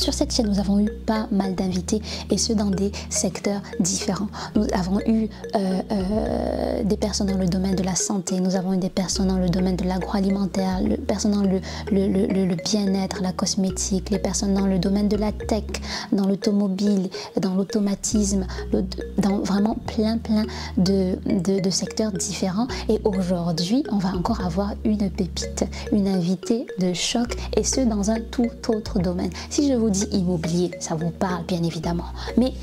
sur cette chaîne, nous avons eu pas mal d'invités et ce dans des secteurs différents. Nous avons eu des personnes dans le domaine de la santé, nous avons eu des personnes dans le domaine de l'agroalimentaire, des personnes dans le bien-être, la cosmétique, les personnes dans le domaine de la tech, dans l'automobile, dans l'automatisme, dans vraiment plein de secteurs différents. Et aujourd'hui, on va encore avoir une pépite, une invitée de choc, et ce dans un tout autre domaine. Si je vous dis immobilier, ça vous parle bien évidemment, mais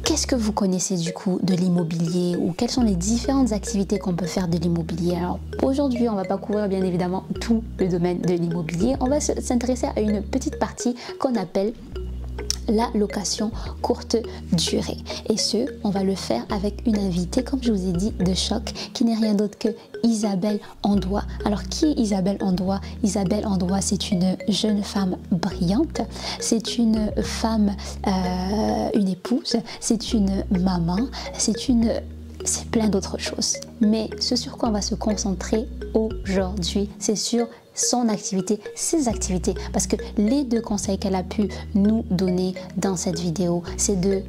qu'est-ce que vous connaissez du coup de l'immobilier, ou quelles sont les différentes activités qu'on peut faire de l'immobilier? Alors aujourd'hui, on ne va pas couvrir bien évidemment tout le domaine de l'immobilier, on va s'intéresser à une petite partie qu'on appelle la location courte durée. Et ce, on va le faire avec une invitée, comme je vous ai dit, de choc, qui n'est rien d'autre que Isabelle Andois. Alors, qui est Isabelle Andois? Isabelle Andois, c'est une jeune femme brillante, c'est une femme, une épouse, c'est une maman, c'est plein d'autres choses. Mais ce sur quoi on va se concentrer aujourd'hui, c'est sur son activité, ses activités, parce que les deux conseils qu'elle a pu nous donner dans cette vidéo, c'est de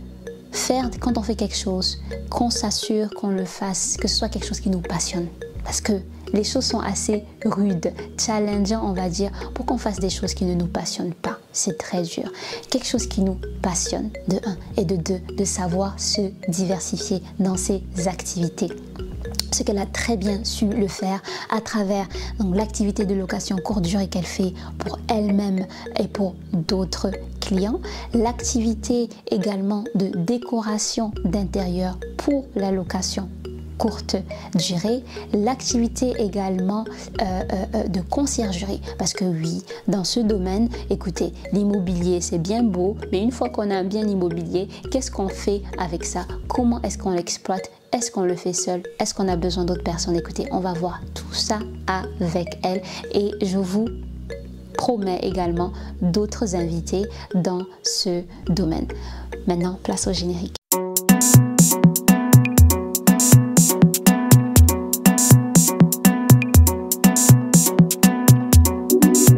faire, quand on fait quelque chose, qu'on s'assure qu'on le fasse, que ce soit quelque chose qui nous passionne, parce que les choses sont assez rudes, challengeantes, on va dire, pour qu'on fasse des choses qui ne nous passionnent pas. C'est très dur. Quelque chose qui nous passionne, de un, et de deux, de savoir se diversifier dans ses activités. Ce qu'elle a très bien su le faire à travers l'activité de location courte durée qu'elle fait pour elle-même et pour d'autres clients, l'activité également de décoration d'intérieur pour la location courte durée, l'activité également de conciergerie, parce que oui, dans ce domaine, écoutez, l'immobilier c'est bien beau, mais une fois qu'on a un bien immobilier, qu'est-ce qu'on fait avec ça? Comment est-ce qu'on l'exploite? Est-ce qu'on le fait seul? Est-ce qu'on a besoin d'autres personnes? Écoutez, on va voir tout ça avec elle, et je vous promets également d'autres invités dans ce domaine. Maintenant, place au générique.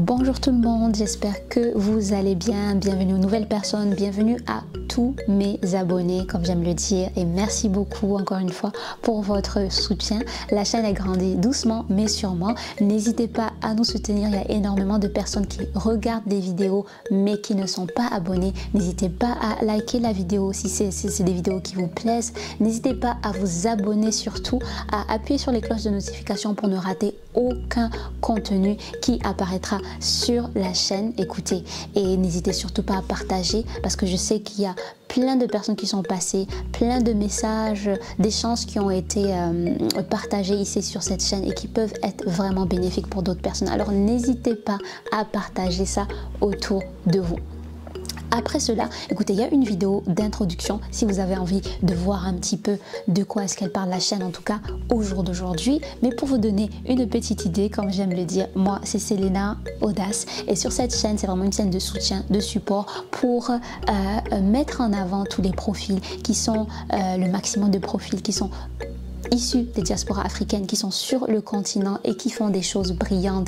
Bonjour tout le monde, j'espère que vous allez bien. Bienvenue aux nouvelles personnes, bienvenue à tous mes abonnés, comme j'aime le dire, et merci beaucoup encore une fois pour votre soutien. La chaîne a grandi doucement mais sûrement. N'hésitez pas à nous soutenir, il y a énormément de personnes qui regardent des vidéos mais qui ne sont pas abonnées. N'hésitez pas à liker la vidéo si c'est des vidéos qui vous plaisent. N'hésitez pas à vous abonner, surtout à appuyer sur les cloches de notification pour ne rater aucun contenu qui apparaîtra sur la chaîne. Écoutez, et n'hésitez surtout pas à partager, parce que je sais qu'il y a plein de personnes qui sont passées, plein de messages, d'échanges qui ont été partagés ici sur cette chaîne et qui peuvent être vraiment bénéfiques pour d'autres personnes. Alors n'hésitez pas à partager ça autour de vous. Après cela, écoutez, il y a une vidéo d'introduction si vous avez envie de voir un petit peu de quoi est-ce qu'elle parle, la chaîne en tout cas au jour d'aujourd'hui. Mais pour vous donner une petite idée, comme j'aime le dire, moi c'est Selena Audace, et sur cette chaîne c'est vraiment une chaîne de soutien, de support pour mettre en avant tous les profils qui sont le maximum de profils qui sont issus des diasporas africaines, qui sont sur le continent et qui font des choses brillantes,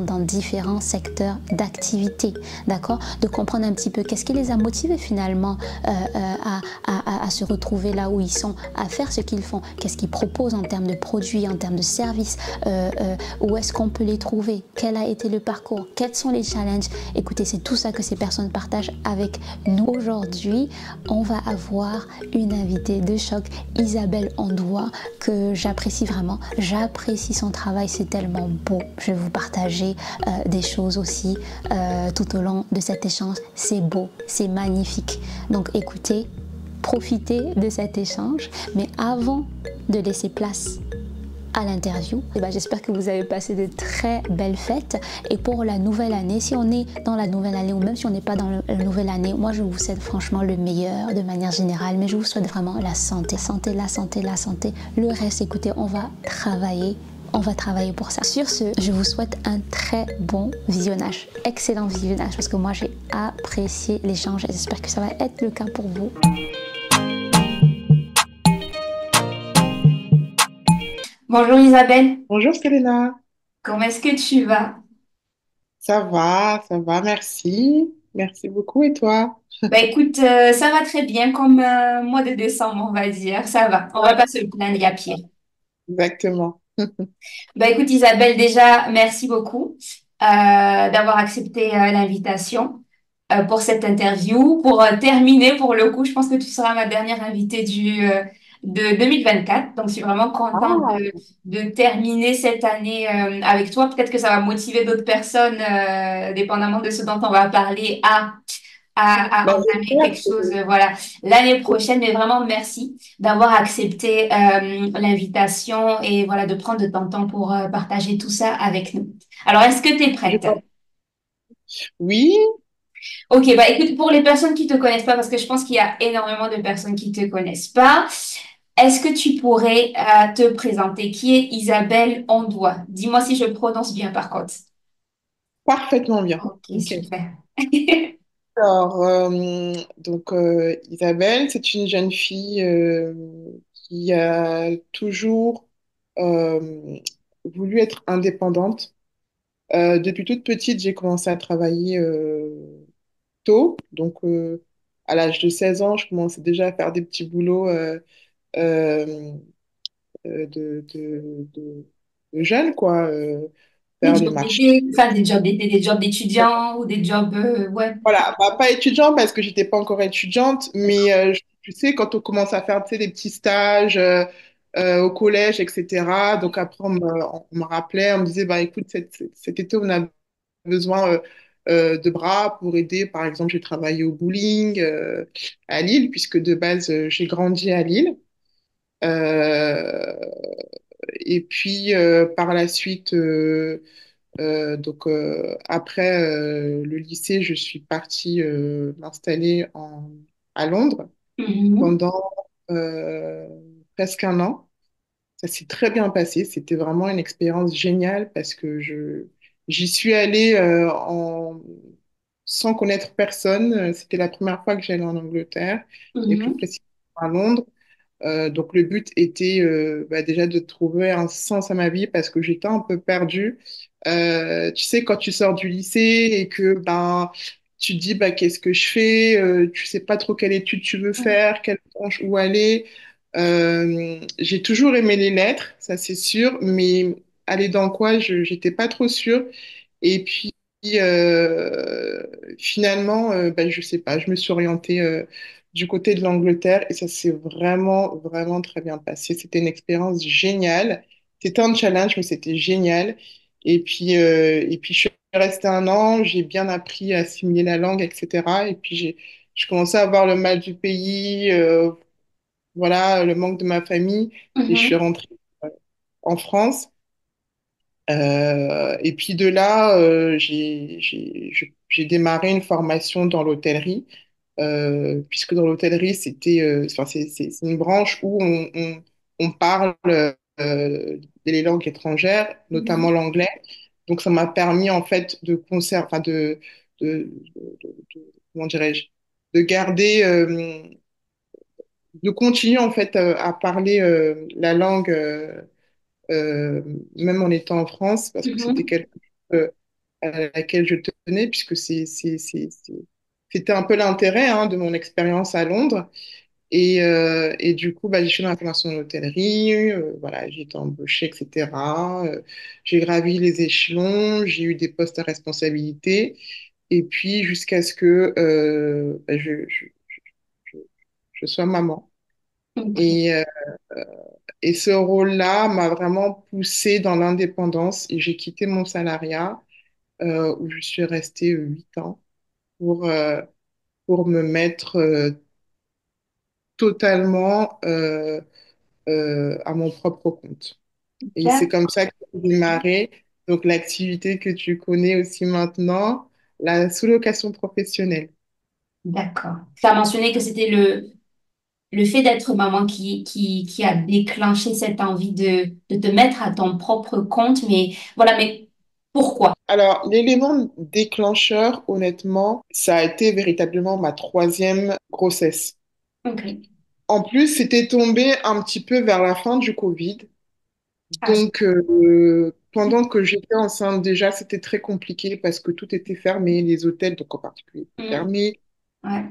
dans différents secteurs d'activité, d'accord? De comprendre un petit peu qu'est-ce qui les a motivés finalement à se retrouver là où ils sont, à faire ce qu'ils font, qu'est-ce qu'ils proposent en termes de produits, en termes de services, où est-ce qu'on peut les trouver, quel a été le parcours, quels sont les challenges. Écoutez, c'est tout ça que ces personnes partagent avec nous. Aujourd'hui, on va avoir une invitée de choc, Isabelle Andois, que j'apprécie vraiment. J'apprécie son travail, c'est tellement beau. Je vais vous partager des choses aussi tout au long de cet échange. C'est beau, c'est magnifique. Donc écoutez, profitez de cet échange. Mais avant de laisser place à l'interview, j'espère que vous avez passé de très belles fêtes. Et pour la nouvelle année, si on est dans la nouvelle année ou même si on n'est pas dans la nouvelle année, moi je vous souhaite franchement le meilleur de manière générale, mais je vous souhaite vraiment la santé, la santé. Le reste, écoutez, on va travailler pour ça. Sur ce, je vous souhaite un très bon visionnage, excellent visionnage, parce que moi j'ai apprécié l'échange et j'espère que ça va être le cas pour vous. Bonjour Isabelle, Bonjour Selena, comment est-ce que tu vas? ça va, merci. Merci beaucoup. Et toi? Bah écoute, ça va très bien comme mois de décembre, on va dire. Ça va, on va pas se plaindre, il y a pire. Exactement. Bah écoute Isabelle, déjà, merci beaucoup d'avoir accepté l'invitation pour cette interview. Pour terminer, pour le coup, je pense que tu seras ma dernière invitée de 2024. Donc, je suis vraiment contente Ah, de terminer cette année avec toi. Peut-être que ça va motiver d'autres personnes, dépendamment de ce dont on va parler, à bah, entamer j'espère quelque chose, que- voilà, l'année prochaine. Mais vraiment, merci d'avoir accepté l'invitation et voilà, de prendre de ton temps pour partager tout ça avec nous. Alors, est-ce que tu es je prête? pense- Oui, Ok, bah écoute, pour les personnes qui te connaissent pas, parce que je pense qu'il y a énormément de personnes qui te connaissent pas, est-ce que tu pourrais te présenter? Qui est Isabelle Ondois? Dis-moi si je prononce bien par contre. parfaitement bien. Ok, Ok. super. Alors, Isabelle, c'est une jeune fille qui a toujours euh, voulu être indépendante. Depuis toute petite, j'ai commencé à travailler tôt. À l'âge de 16 ans, je commençais déjà à faire des petits boulots euh, de jeunes, quoi. Des Faire les jobs marchés. d'été, enfin des jobs d'été, des jobs d'étudiants ou des jobs, ouais. Voilà, bah, pas étudiant parce que j'étais pas encore étudiante, mais tu sais, quand on commence à faire tu sais, des petits stages au collège, etc. Donc après, on me rappelait, on me disait, bah, écoute, cet été, on a besoin de bras pour aider. Par exemple, j'ai travaillé au bowling à Lille, puisque de base, j'ai grandi à Lille. Euh, et puis, par la suite, après le lycée, je suis partie m'installer à Londres Mhm. pendant euh, presque un an. Ça s'est très bien passé. C'était vraiment une expérience géniale parce que j'y suis allée sans connaître personne. C'était la première fois que j'allais en Angleterre et plus Mhm. précisément à Londres. Donc le but était déjà de trouver un sens à ma vie parce que j'étais un peu perdue. Tu sais, quand tu sors du lycée et que ben, tu te dis bah, qu'est-ce que je fais, tu sais pas trop quelle étude tu veux faire, quelle branche où aller. J'ai toujours aimé les lettres, ça c'est sûr, mais aller dans quoi, je j'étais pas trop sûre. Et puis euh, finalement, je sais pas, je me suis orientée du côté de l'Angleterre et ça s'est vraiment, vraiment très bien passé. C'était une expérience géniale. C'était un challenge, mais c'était génial. Et puis je suis restée un an, j'ai bien appris à assimiler la langue, etc. Et puis je commençais à avoir le mal du pays, voilà, le manque de ma famille. Et je suis Mhm. rentrée en France. Et puis de là, j'ai démarré une formation dans l'hôtellerie, puisque dans l'hôtellerie, enfin, c'est une branche où on parle des langues étrangères, notamment Mhm. l'anglais. Donc ça m'a permis en fait enfin, comment dirais-je, de garder, de continuer en fait à parler la langue. Euh, Même en étant en France, parce que c'était Mhm. quelque chose à laquelle je tenais, puisque c'était un peu l'intérêt de mon expérience à Londres. Et du coup, j'ai fait ma formation en hôtellerie, voilà, j'ai été embauchée, etc. J'ai gravi les échelons, j'ai eu des postes à responsabilité, et puis jusqu'à ce que je sois maman. Ok, Et, euh, Et ce rôle-là m'a vraiment poussée dans l'indépendance et j'ai quitté mon salariat où je suis restée 8 ans pour me mettre totalement à mon propre compte. Et c'est comme ça que j'ai démarré donc l'activité que tu connais aussi maintenant, la sous-location professionnelle. d'accord. Tu as mentionné que c'était le fait d'être maman qui a déclenché cette envie de te mettre à ton propre compte, mais voilà, mais pourquoi? Alors, l'élément déclencheur, honnêtement, ça a été véritablement ma troisième grossesse. Ok. En plus, c'était tombé un petit peu vers la fin du Covid. Ah, Donc, pendant que j'étais enceinte, déjà, c'était très compliqué parce que tout était fermé, les hôtels, donc en particulier, étaient Mm. fermés. Ouais.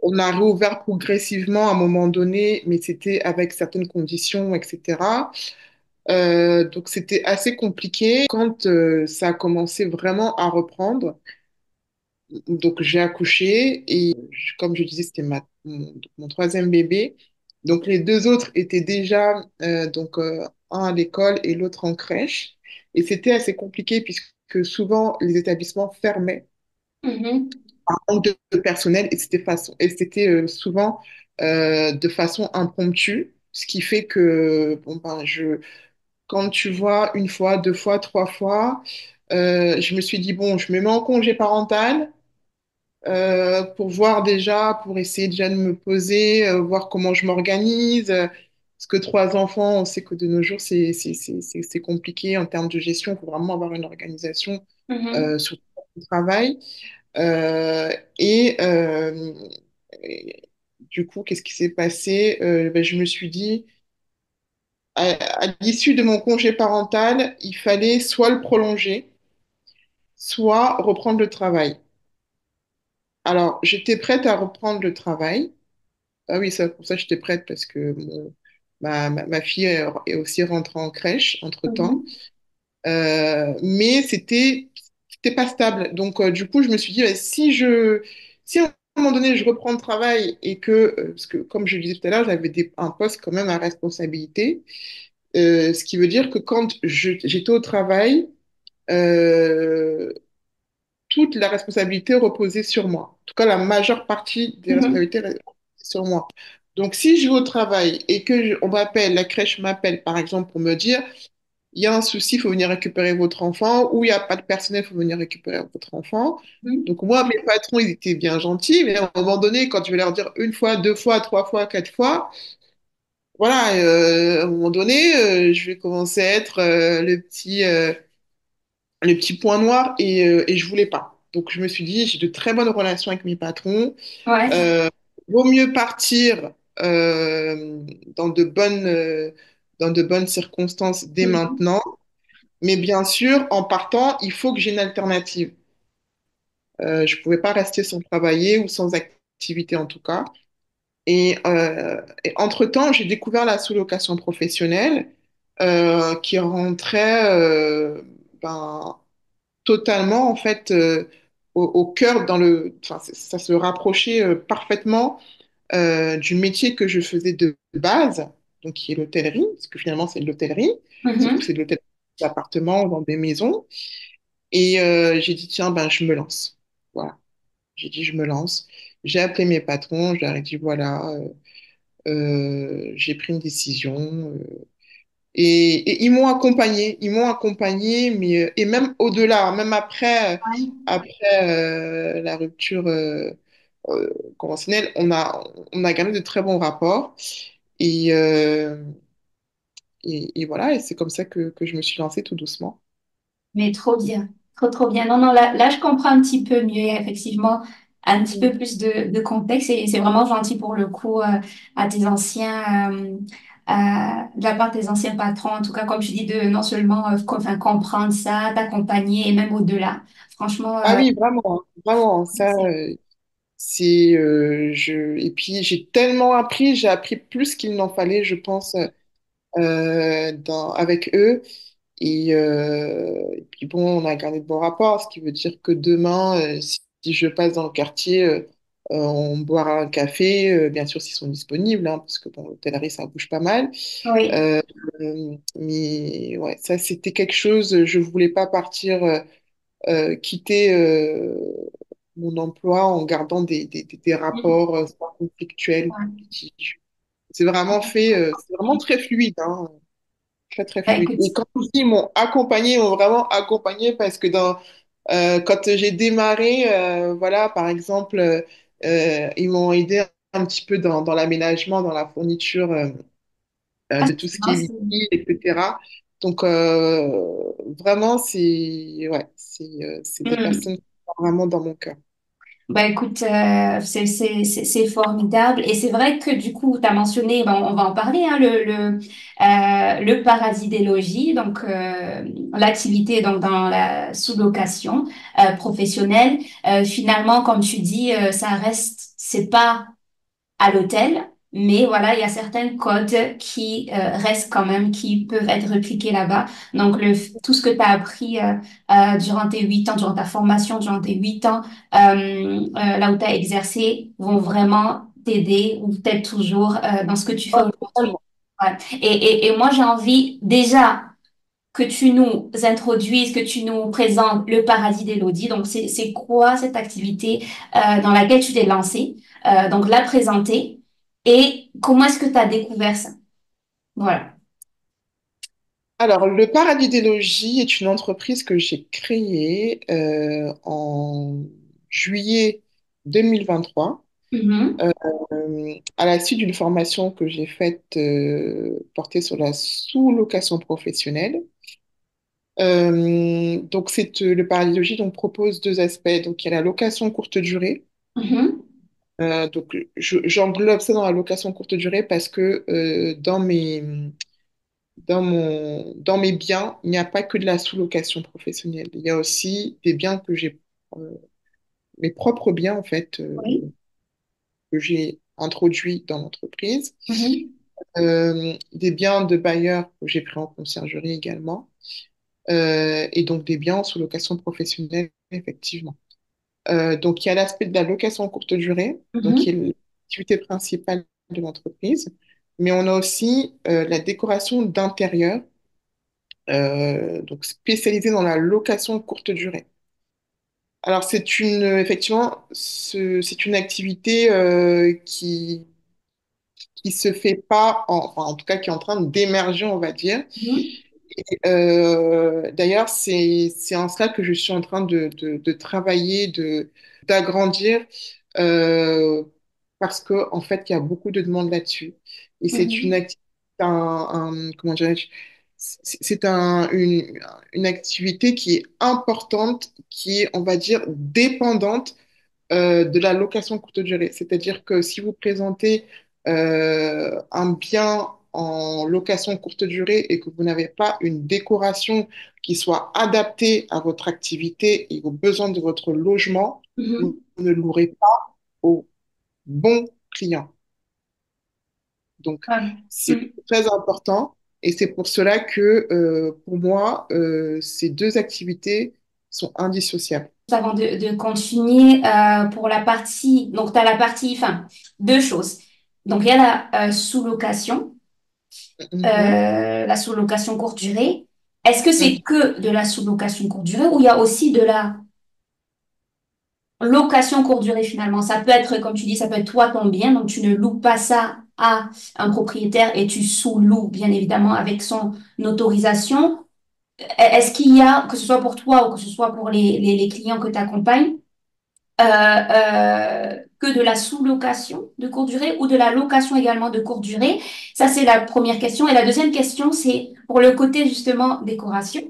On a réouvert progressivement à un moment donné, mais c'était avec certaines conditions, etc. Donc c'était assez compliqué. Quand ça a commencé vraiment à reprendre, donc j'ai accouché et comme je disais, c'était mon troisième bébé. Donc les deux autres étaient déjà un à l'école et l'autre en crèche. Et c'était assez compliqué puisque souvent les établissements fermaient Mhm. par manque de personnel et c'était souvent de façon impromptue. Ce qui fait que bon, ben, quand tu vois une fois, deux fois, trois fois, je me suis dit, bon, je me mets en congé parental pour voir déjà, pour essayer déjà de me poser, voir comment je m'organise. Parce que trois enfants, on sait que de nos jours, c'est compliqué en termes de gestion. Il faut vraiment avoir une organisation Mhm. sur le travail. Euh, et, euh, et du coup, qu'est-ce qui s'est passé? Ben, je me suis dit, à l'issue de mon congé parental, il fallait soit le prolonger, soit reprendre le travail. Alors, j'étais prête à reprendre le travail. Ah oui, ça, pour ça, j'étais prête parce que ma fille est aussi rentrée en crèche entre-temps. Mhm. Mais c'était pas stable. Donc, du coup, je me suis dit, bah, si à un moment donné, je reprends le travail et parce que, comme je le disais tout à l'heure, j'avais un poste quand même à responsabilité, ce qui veut dire que quand j'étais au travail, euh, toute la responsabilité reposait sur moi. En tout cas, la majeure partie des Mhm. responsabilités reposaient sur moi. Donc, si je vais au travail et que on m'appelle, la crèche m'appelle, par exemple, pour me dire, il y a un souci, il faut venir récupérer votre enfant, ou il n'y a pas de personnel, il faut venir récupérer votre enfant. Mhm. Donc, moi, mes patrons, ils étaient bien gentils, mais à un moment donné, quand je vais leur dire une fois, deux fois, trois fois, quatre fois, voilà, à un moment donné, je vais commencer à être le petit point noir et je voulais pas. Donc je me suis dit, j'ai de très bonnes relations avec mes patrons. Ouais. Euh, Vaut mieux partir dans dans de bonnes circonstances dès Mhm. maintenant. Mais bien sûr, en partant, il faut que j'ai une alternative. Je ne pouvais pas rester sans travailler ou sans activité en tout cas. Et entre-temps, j'ai découvert la sous-location professionnelle qui rentrait ben, totalement en fait au cœur enfin ça se rapprochait parfaitement du métier que je faisais de base, donc qui est l'hôtellerie, parce que finalement c'est de l'hôtellerie, sauf que c'est Mhm. de l'hôtellerie d'appartements dans des maisons. Et j'ai dit tiens ben je me lance. Voilà, j'ai dit je me lance. J'ai appelé mes patrons, je leur ai dit voilà, j'ai pris une décision. Et ils m'ont accompagné, mais et même au-delà, hein, même après la rupture euh, conventionnelle, on a gardé de très bons rapports. Et, euh, et voilà, et c'est comme ça que je me suis lancée tout doucement. Mais trop bien, trop trop bien. Non, non, là, je comprends un petit peu mieux. Il y a effectivement un petit peu Mm. plus de contexte et c'est vraiment gentil pour le coup à tes anciens, de la part de tes anciens patrons. En tout cas, comme je dis, de non seulement enfin, comprendre ça, t'accompagner et même au-delà. Franchement, Ah oui, vraiment, hein, vraiment, ça, c'est et puis j'ai tellement appris, j'ai appris plus qu'il n'en fallait, je pense, avec eux. Et puis bon, on a gardé de bons rapports, ce qui veut dire que demain, si je passe dans le quartier, on boira un café, bien sûr s'ils sont disponibles, hein, parce que bon, l'hôtellerie, ça bouge pas mal. oui. Euh, mais ouais, ça c'était quelque chose, je voulais pas partir, quitter mon emploi en gardant des Mhm. rapports conflictuels ou Ouais. litigieux. C'est vraiment très fluide, hein. Très, très Bah, fluide. écoute, Et quand je dis ils m'ont vraiment accompagné parce que quand j'ai démarré, voilà, par exemple, ils m'ont aidé un petit peu dans l'aménagement, dans la fourniture ah, de tout ce qui non, est liquide, etc. Donc, vraiment, c'est ouais, c'est des hmm. personnes qui sont vraiment dans mon cœur. Bah écoute, c'est formidable. Et c'est vrai que du coup, tu as mentionné, ben, on va en parler, hein, le paradis des logis, donc l'activité donc, dans la sous-location professionnelle. Finalement, comme tu dis, ça reste, c'est pas à l'hôtel. Mais voilà, il y a certains codes qui restent quand même, qui peuvent être répliqués là-bas. Donc, tout ce que tu as appris durant tes 8 ans, durant ta formation, durant tes 8 ans, là où tu as exercé, vont vraiment t'aider ou peut-être toujours dans ce que tu fais Oh, aujourd'hui. totalement. Ouais. Et moi, j'ai envie déjà que tu nous introduises, que tu nous présentes le paradis d'Élodie. Donc, c'est quoi cette activité dans laquelle tu t'es lancée? Donc, la présenter et comment est-ce que tu as découvert ça? Voilà. Alors, le Paradis des Logis est une entreprise que j'ai créée en juillet 2023 Mhm, à la suite d'une formation que j'ai faite portée sur la sous-location professionnelle. Donc, le Paradis des Logis donc, propose deux aspects. Donc, il y a la location courte durée. mhm, Donc, j'englobe ça dans la location courte durée parce que dans mes biens, il n'y a pas que de la sous-location professionnelle. Il y a aussi des biens euh, mes propres biens en fait, oui, que j'ai introduits dans l'entreprise, mhm, des biens de bailleurs que j'ai pris en conciergerie également, et donc des biens en sous-location professionnelle, effectivement. Donc il y a l'aspect de la location courte durée, donc qui est mhm, l'activité principale de l'entreprise, mais on a aussi la décoration d'intérieur, donc spécialisée dans la location courte durée. Alors, effectivement, c'est une activité qui se fait pas, enfin, en tout cas, qui est en train d'émerger, on va dire. mhm, D'ailleurs, c'est en cela que je suis en train de travailler, d'agrandir, euh, parce que, en fait, il y a beaucoup de demandes là-dessus. Et c'est une mhm, activité, comment dirais-je, c'est une activité qui est importante, qui est, on va dire, dépendante de la location courte durée. C'est-à-dire que si vous présentez un bien en location courte durée et que vous n'avez pas une décoration qui soit adaptée à votre activité et aux besoins de votre logement, vous mhm. ne louerez pas aux bons clients. Donc, Ouais. c'est Mhm. très important et c'est pour cela que, pour moi, ces deux activités sont indissociables. Avant de continuer pour la partie, donc tu as la partie, enfin, deux choses. Donc, il y a Mhm. la sous-location courte durée. Est-ce que c'est Mhm. que de la sous-location courte durée ou il y a aussi de la location courte durée finalement? Ça peut être, comme tu dis, ça peut être toi ton bien, donc tu ne loues pas ça à un propriétaire et tu sous-loues bien évidemment avec son autorisation. Est-ce qu'il y a, que ce soit pour toi ou que ce soit pour les clients que tu accompagnes, que de la sous-location de courte durée ou de la location également de courte durée? Ça, c'est la première question. Et la deuxième question, c'est pour le côté justement décoration.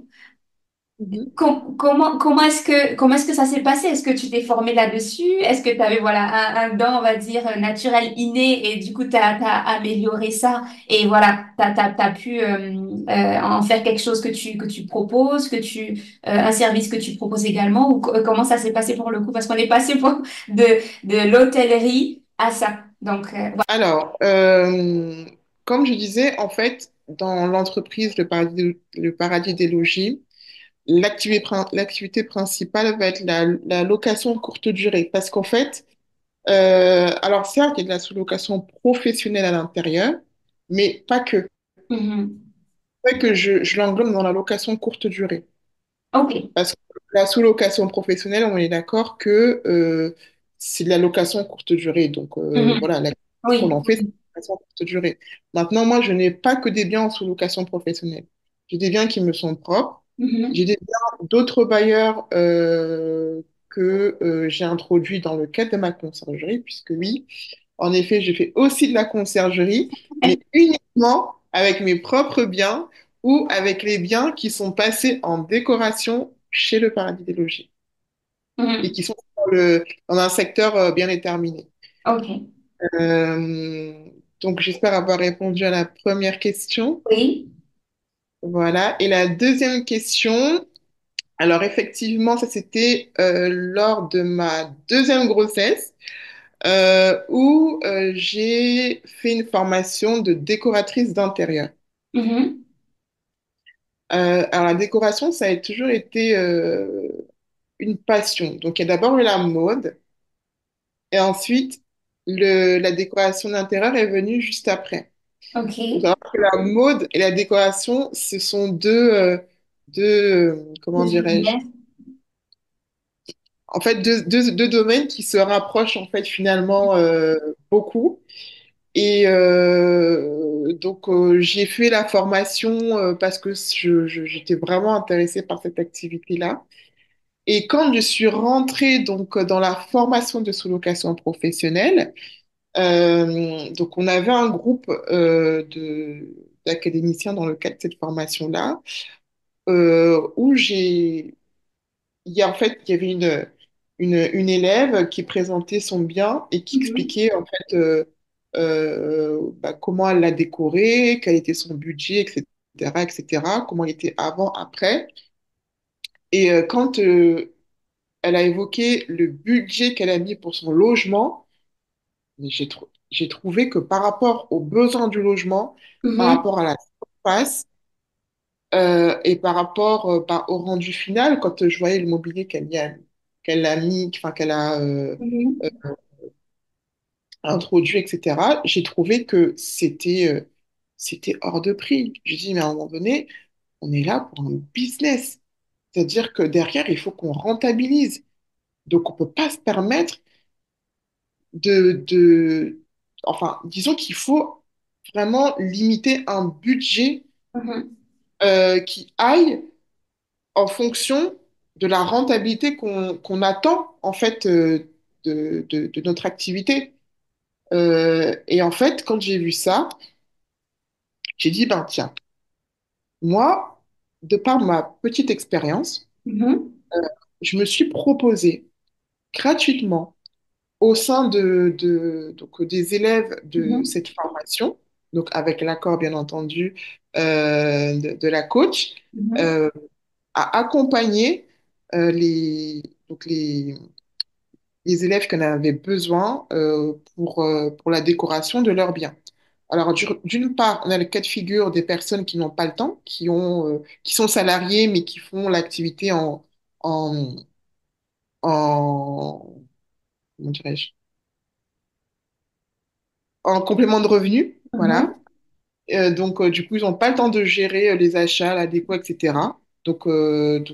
Mhm. Comment est-ce que ça s'est passé? Est-ce que tu t'es formé là-dessus? Est-ce que tu avais voilà, un don, on va dire, naturel, inné, et du coup, tu as amélioré ça et voilà, tu as pu en faire quelque chose que tu proposes, un service que tu proposes également, ou comment ça s'est passé pour le coup? Parce qu'on est passé de l'hôtellerie à ça. Donc, voilà. Alors, comme je disais, en fait, dans l'entreprise, le paradis des logis, l'activité principale va être la location courte durée. Parce qu'en fait, alors certes, il y a de la sous-location professionnelle à l'intérieur, mais pas que. Mhm. C'est vrai que je l'englobe dans la location courte durée. OK. Parce que la sous-location professionnelle, on est d'accord que c'est de la location courte durée. Donc Mhm. voilà, l'activité qu'on Oui. en fait, c'est de la location courte durée. Maintenant, moi, je n'ai pas que des biens en sous-location professionnelle. J'ai des biens qui me sont propres. J'ai Mhm. des biens d'autres bailleurs que j'ai introduits dans le cadre de ma conciergerie, puisque oui, en effet, je fais aussi de la conciergerie, mais uniquement avec mes propres biens ou avec les biens qui sont passés en décoration chez le Paradis des Logis et Mhm. qui sont dans un secteur bien déterminé. Ok. Euh, donc, j'espère avoir répondu à la première question. Oui. Voilà. Et la deuxième question, alors effectivement, ça c'était lors de ma deuxième grossesse où j'ai fait une formation de décoratrice d'intérieur. Mhm. Alors, la décoration, ça a toujours été une passion. Donc, il y a d'abord eu la mode et ensuite, la décoration d'intérieur est venue juste après. Ok. Il faut savoir que la mode et la décoration, ce sont comment Des dirais-je? univers. En fait, deux domaines qui se rapprochent en fait finalement beaucoup. Et donc, j'ai fait la formation parce que j'étais vraiment intéressée par cette activité-là. Et quand je suis rentrée donc dans la formation de sous-location professionnelle, donc on avait un groupe d'académiciens dans le cadre de cette formation-là, où il y a en fait il y avait une élève qui présentait son bien et qui Mhm. expliquait en fait comment elle l'a décoré, quel était son budget, etc., etc., comment il était avant, après. Et quand elle a évoqué le budget qu'elle a mis pour son logement, mais j'ai trouvé que par rapport aux besoins du logement, par Mhm. rapport à la surface et par rapport au rendu final, quand je voyais le mobilier qu'elle a mis, enfin qu'elle a euh, Mhm. introduit, etc., j'ai trouvé que c'était hors de prix. J'ai dit, mais à un moment donné, on est là pour un business. C'est-à-dire que derrière, il faut qu'on rentabilise. Donc, on ne peut pas se permettre enfin, disons qu'il faut vraiment limiter un budget Mhm. qui aille en fonction de la rentabilité qu'on attend, en fait, de notre activité. Et en fait, quand j'ai vu ça, j'ai dit, ben tiens, moi, de par ma petite expérience, Mhm. je me suis proposé gratuitement au sein donc, des élèves de Mhm. cette formation, donc avec l'accord bien entendu de la coach, Mhm. euh, à accompagner donc les élèves qui en avaient besoin pour la décoration de leurs biens. Alors, d'une part, on a le cas de figure des personnes qui n'ont pas le temps, qui sont salariées, mais qui font l'activité en, en, comment dirais-je, en complément de revenu, Mhm. voilà. Donc, du coup, ils n'ont pas le temps de gérer les achats, la déco, etc. Donc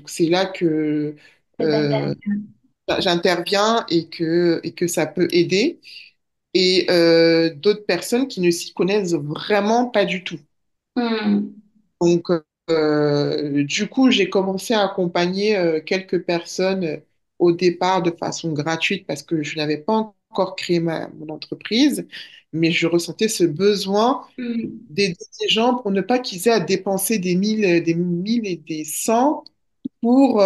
c'est là que C'est euh, intéressant. j'interviens et que ça peut aider. Et d'autres personnes qui ne s'y connaissent vraiment pas du tout. Mhm. Donc, du coup, j'ai commencé à accompagner quelques personnes au départ de façon gratuite parce que je n'avais pas encore créé mon entreprise, mais je ressentais ce besoin Mhm. d'aider les gens pour ne pas qu'ils aient à dépenser des mille et des cents pour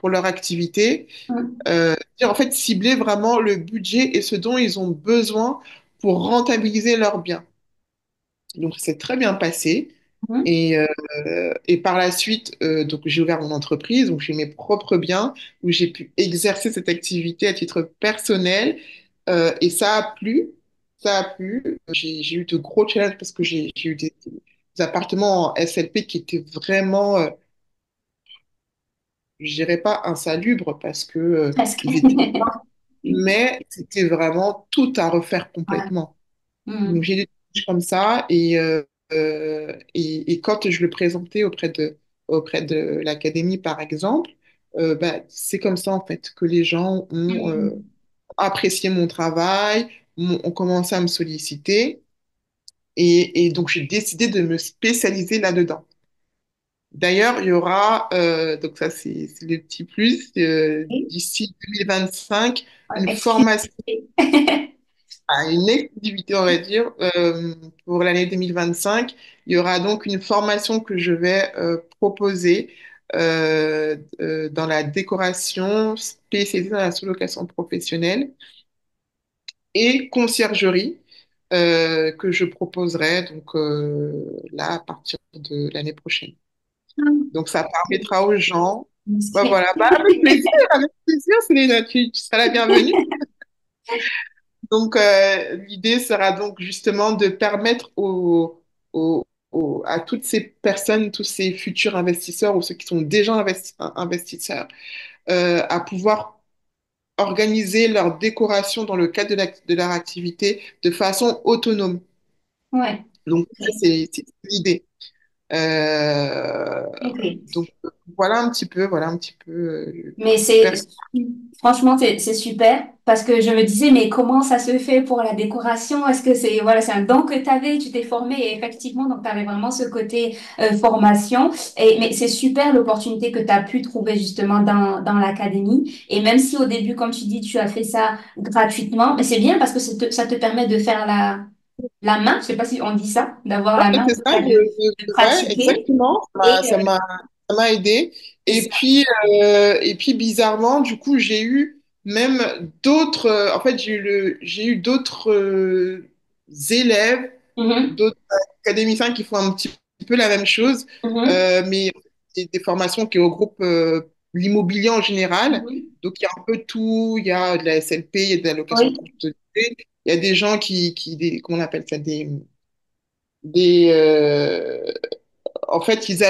leur activité. Mhm. En fait, cibler vraiment le budget et ce dont ils ont besoin pour rentabiliser leurs biens. Donc, c'est très bien passé. Mhm. Et par la suite, donc j'ai ouvert mon entreprise, donc j'ai mes propres biens où j'ai pu exercer cette activité à titre personnel et ça a plu, ça a plu. J'ai eu de gros challenges parce que j'ai eu des appartements en SLP qui étaient vraiment, je dirais pas insalubres parce que Presque. ils étaient, mais c'était vraiment tout à refaire Ouais. complètement. Donc, Mhm. j'ai des trucs comme ça et quand je le présentais auprès de l'académie, par exemple, c'est comme ça en fait que les gens ont Mhm. apprécié mon travail, ont commencé à me solliciter et donc j'ai décidé de me spécialiser là-dedans. D'ailleurs, il y aura, donc ça c'est le petit plus, Oui. d'ici 2025, Ouais, une formation exclusivité. à une exclusivité, on va dire, pour l'année 2025. Il y aura donc une formation que je vais proposer dans la décoration spécialisée dans la sous-location professionnelle et conciergerie que je proposerai donc là à partir de l'année prochaine. Donc ça permettra aux gens, bah Discret. voilà, bah avec plaisir, Céline, tu seras la bienvenue. Donc l'idée sera donc justement de permettre à toutes ces personnes, tous ces futurs investisseurs ou ceux qui sont déjà investisseurs, à pouvoir organiser leur décoration dans le cadre de leur activité de façon autonome. Ouais. Donc, ça, Ok. c'est l'idée. Euh, Ok. donc, voilà un petit peu, Mais j'espère. franchement, c'est super parce que je me disais, mais comment ça se fait pour la décoration? Est-ce que c'est voilà, c'est un don que tu avais, tu t'es formé et effectivement, donc tu avais vraiment ce côté formation. Mais c'est super l'opportunité que tu as pu trouver justement dans l'académie. Et même si au début, comme tu dis, tu as fait ça gratuitement, mais c'est bien parce que ça te permet de faire la main, je sais pas si on dit ça, d'avoir la Ouais, main, c'est ça, de ouais, pratiquer. exactement. Et Ça m'a aidé. c'est ça. Et puis, bizarrement, du coup, j'ai eu même d'autres, en fait, j'ai eu d'autres élèves, Mhm, d'autres académiciens qui font un petit peu la même chose, mhm, mais c'est des formations qui regroupent l'immobilier en général. mhm. Donc, il y a un peu tout. Il y a de la SLP, il y a de la location Oui. courte durée. Il y a des gens comment on appelle ça, des, en fait, ils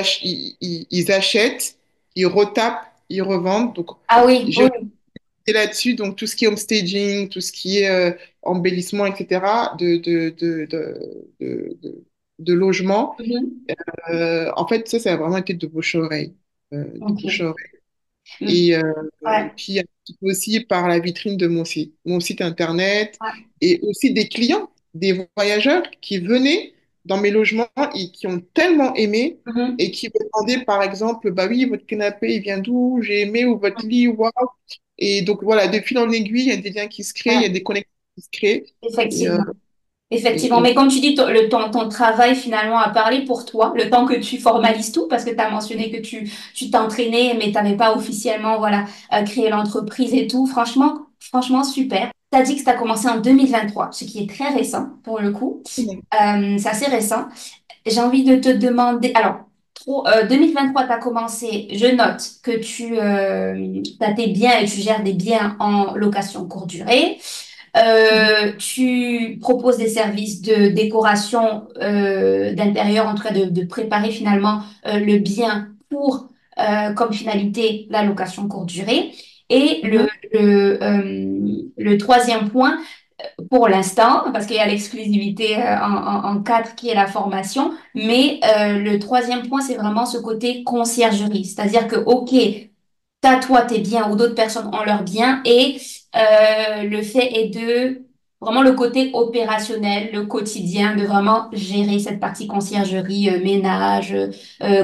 achètent, ils retapent, ils revendent. Donc, Ah oui, j'ai oui. opté là-dessus. Donc, tout ce qui est homestaging, tout ce qui est embellissement, etc., de logement. Mhm. En fait, ça a vraiment été de bouche à oreille. De bouche à Ok. oreille. Mm. Et Ouais, puis, un petit peu aussi par la vitrine de mon site internet ouais. et aussi des clients, des voyageurs qui venaient dans mes logements et qui ont tellement aimé Mhm. et qui me demandaient, par exemple, bah oui, votre canapé, il vient d'où? J'ai aimé, ou votre lit, waouh. Et donc, voilà, de fil en aiguille, il y a des liens qui se créent, il y a Ouais, des connexions qui se créent. Et, effectivement. Effectivement, et, mais comme tu dis, ton travail finalement a parlé pour toi, le temps que tu formalises tout, parce que tu as mentionné que tu t'entraînais, mais tu n'avais pas officiellement voilà, créé l'entreprise et tout. Franchement, super. Tu as dit que tu as commencé en 2023, ce qui est très récent pour le coup. C'est assez récent. J'ai envie de te demander, alors, 2023, tu as commencé, je note que tu as tes biens et tu gères des biens en location courte durée. Tu proposes des services de décoration d'intérieur en train de préparer finalement le bien pour comme finalité la location courte durée. Et Mhm. le troisième point, pour l'instant, parce qu'il y a l'exclusivité en cadre qui est la formation, mais le troisième point, c'est vraiment ce côté conciergerie. C'est-à-dire que, OK, t'as toi tes biens ou d'autres personnes ont leurs biens et le fait est de vraiment le côté opérationnel, le quotidien, de vraiment gérer cette partie conciergerie, ménage,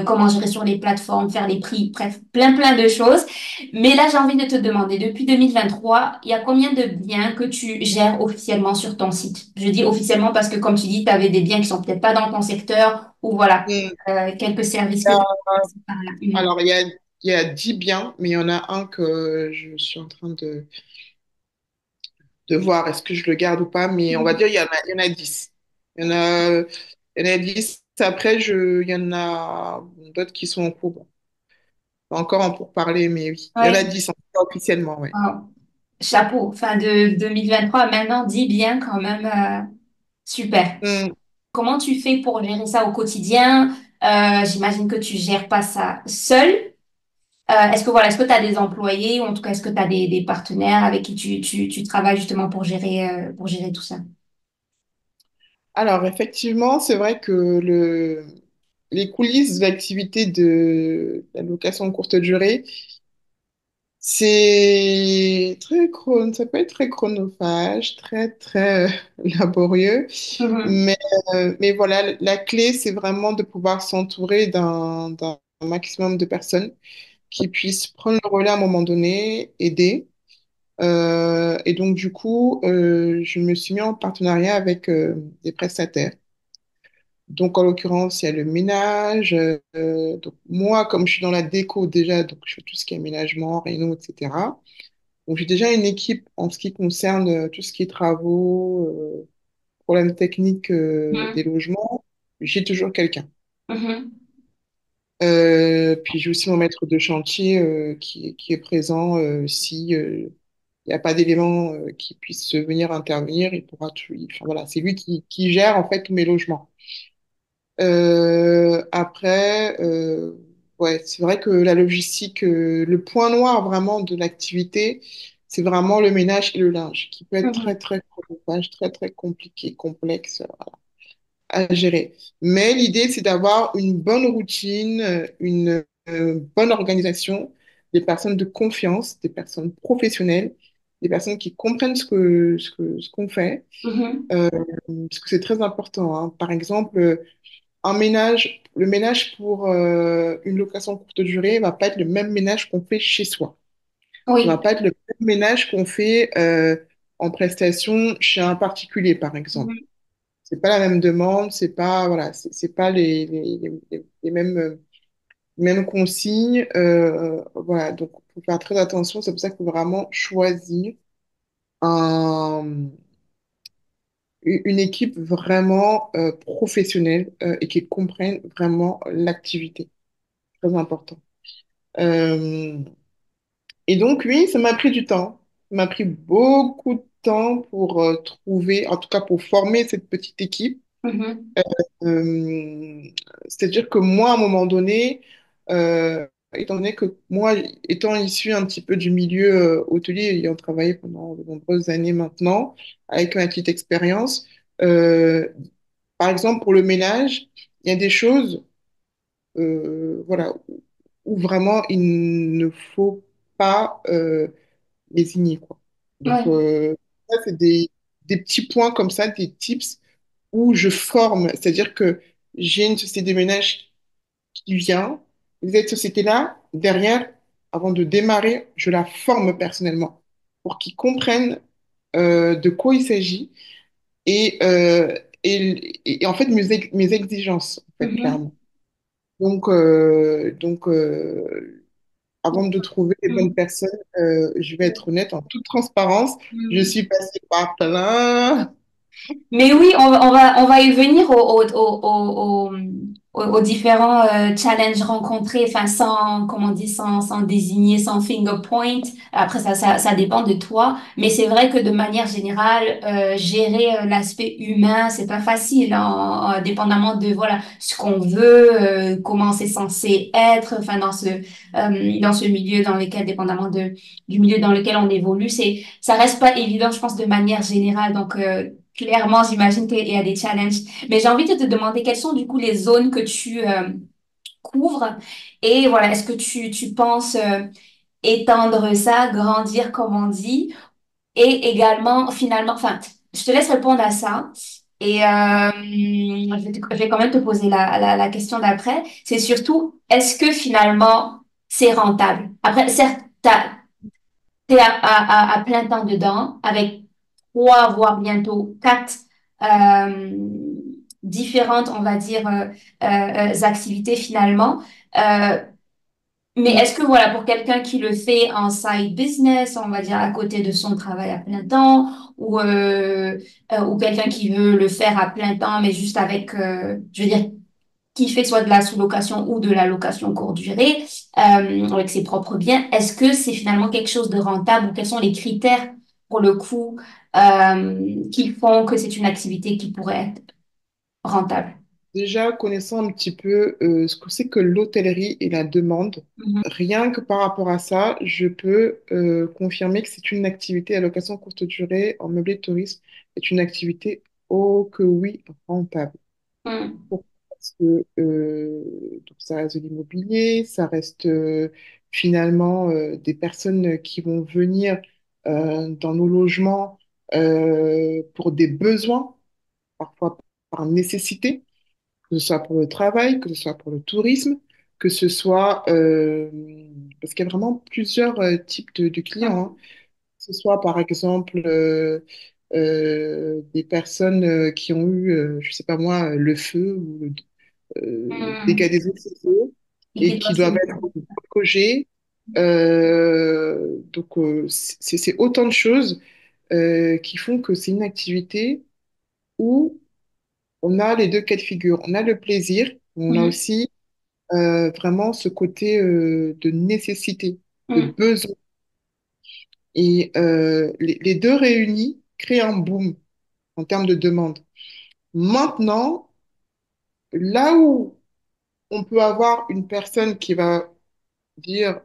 comment gérer sur les plateformes, faire les prix, bref, plein de choses. Mais là, j'ai envie de te demander, depuis 2023, il y a combien de biens que tu gères officiellement sur ton site? Je dis officiellement parce que, comme tu dis, tu avais des biens qui sont peut-être pas dans ton secteur ou voilà, Mm. quelques services que tu as par là. Mhm. Alors, il y a 10 biens, mais il y en a un que je suis en train de voir est-ce que je le garde ou pas, mais on va dire il y en a 10. Il y en a, il y en a 10. Après, il y en a d'autres qui sont en cours. Bon, pas encore en pourparlers, mais oui. Il y en a Ouais. 10 en tout cas, officiellement, ouais. Wow. Chapeau. Fin de 2023 à maintenant, dis bien quand même. Super. Hmm. Comment tu fais pour gérer ça au quotidien? J'imagine que tu gères pas ça seul. Est-ce que tu as des employés ou en tout cas, est-ce que tu as des partenaires avec qui tu travailles justement pour gérer tout ça? Alors, effectivement, c'est vrai que les coulisses de l'activité de la location courte durée, ça peut être très chronophage, très laborieux. Mhm. Mais, mais voilà, la clé, c'est vraiment de pouvoir s'entourer d'un maximum de personnes qui puissent prendre le relais à un moment donné, aider. Et donc, du coup, je me suis mis en partenariat avec des prestataires Donc, en l'occurrence, il y a le ménage. Donc, moi, comme je suis dans la déco déjà, donc je fais tout ce qui est aménagement, réno, etc. Donc, j'ai déjà une équipe en ce qui concerne tout ce qui est travaux, problèmes techniques des Mhm. logements. J'ai toujours quelqu'un. Mhm. Puis j'ai aussi mon maître de chantier qui est présent si il n'y a pas d'éléments qui puissent venir intervenir, il pourra tout. Enfin, voilà, c'est lui qui gère en fait tous mes logements. Après, ouais, c'est vrai que la logistique, le point noir vraiment de l'activité, c'est vraiment le ménage et le linge, qui peut être très Mhm. très chronophage, très très compliqué, complexe à gérer. Mais l'idée, c'est d'avoir une bonne routine, une bonne organisation, des personnes de confiance, des personnes professionnelles, des personnes qui comprennent ce qu'on fait, Mhm. euh, parce que c'est très important, hein. Par exemple, le ménage pour une location courte durée va pas être le même ménage qu'on fait chez soi. Ça va Oui. pas être le même ménage qu'on fait en prestation chez un particulier, par exemple. Mhm. C'est pas la même demande, c'est pas voilà, c'est pas les mêmes mêmes consignes. Voilà, donc faut faire très attention. C'est pour ça qu'il faut vraiment choisir un, une équipe vraiment professionnelle et qui comprenne vraiment l'activité. Très important. Euh, et donc oui, ça m'a pris du temps. Ça m'a pris beaucoup de temps pour trouver, en tout cas pour former cette petite équipe. Mhm. Euh, C'est-à-dire que moi, à un moment donné, étant donné que moi, étant issu un petit peu du milieu hôtelier, ayant travaillé pendant de nombreuses années maintenant, avec ma petite expérience, euh, par exemple pour le ménage, il y a des choses, voilà, où vraiment il ne faut pas lésigner, quoi. Donc, Oui. ça, c'est des petits points comme ça, des tips où je forme, c'est-à-dire que j'ai une société de ménage qui vient, cette société-là, derrière, avant de démarrer, je la forme personnellement pour qu'ils comprennent de quoi il s'agit et, et en fait mes exigences, en fait, Mhm. clairement. Donc avant de trouver les bonnes Mhm. personnes, je vais être honnête, en toute transparence, je Mhm. suis passée par plein. Mais oui, on va y venir aux différents challenges rencontrés, enfin sans, comme on dit, sans désigner, sans finger point. Après, ça dépend de toi. Mais c'est vrai que de manière générale, gérer l'aspect humain, c'est pas facile, hein, dépendamment de voilà ce qu'on veut, comment c'est censé être, enfin dans ce milieu dans lequel, dépendamment du milieu dans lequel on évolue, ça reste pas évident, je pense, de manière générale. Donc clairement, j'imagine qu'il y a des challenges. Mais j'ai envie de te demander quelles sont du coup les zones que tu couvres et voilà, est-ce que tu penses étendre ça, grandir comme on dit et également finalement, enfin, je te laisse répondre à ça. Et je vais quand même te poser la question d'après. C'est surtout, est-ce que finalement c'est rentable? Après, certes, t'es à plein temps dedans avec trois, voire bientôt quatre euh, différentes, on va dire, activités finalement. Euh, mais est-ce que voilà, pour quelqu'un qui le fait en side business, on va dire à côté de son travail à plein temps, ou quelqu'un qui veut le faire à plein temps, mais juste avec, je veux dire, qui fait soit de la sous-location ou de la location courte durée, avec ses propres biens, est-ce que c'est finalement quelque chose de rentable ou quels sont les critères pour le coup qui font que c'est une activité qui pourrait être rentable? Déjà, connaissant un petit peu ce que c'est que l'hôtellerie et la demande, Mhm. rien que par rapport à ça, je peux confirmer que c'est une activité à location courte durée en meublé de tourisme, est une activité, oh que oui, rentable. Mhm. Pourquoi? Parce que donc ça reste de l'immobilier, ça reste finalement des personnes qui vont venir dans nos logements pour des besoins, parfois par nécessité, que ce soit pour le travail, que ce soit pour le tourisme, que ce soit parce qu'il y a vraiment plusieurs types de clients, hein. Que ce soit par exemple des personnes qui ont eu, je sais pas moi, le feu ou dégâts Hmm. des eaux chez eux Et qui et doit qui se... doivent être logés. Donc, c'est autant de choses qui font que c'est une activité où on a les deux cas de figure. On a le plaisir, on a Hmm. aussi vraiment ce côté de nécessité, de Hmm. besoin. Et les deux réunis créent un boom en termes de demande. Maintenant, là où on peut avoir une personne qui va dire,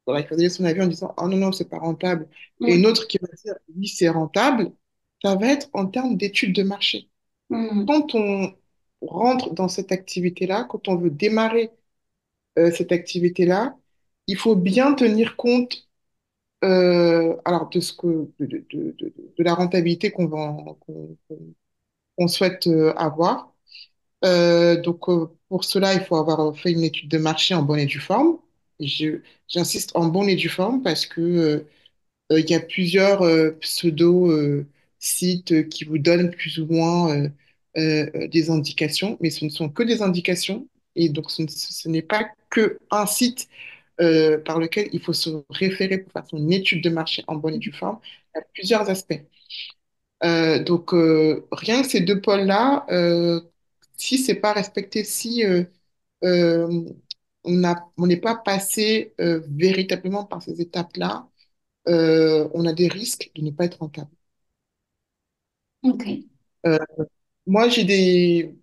voilà, qui va donner son avis en disant, oh non, non, c'est pas rentable, et une Hmm. autre qui va dire, oui, c'est rentable, ça va être en termes d'études de marché. Hmm. Quand on rentre dans cette activité-là, quand on veut démarrer cette activité-là, il faut bien tenir compte alors de ce que de la rentabilité qu'on souhaite avoir. Donc pour cela, il faut avoir fait une étude de marché en bonne et due forme. J'insiste en bonne et due forme parce que il y a plusieurs pseudo sites qui vous donnent plus ou moins des indications, mais ce ne sont que des indications et donc ce n'est pas que un site par lequel il faut se référer pour faire son étude de marché en bonne et due forme. Il y a plusieurs aspects. Donc, rien que ces deux pôles-là, si c'est pas respecté, si euh, on n'est pas passé véritablement par ces étapes-là, on a des risques de ne pas être rentable. Ok. Euh, Moi, j'ai des,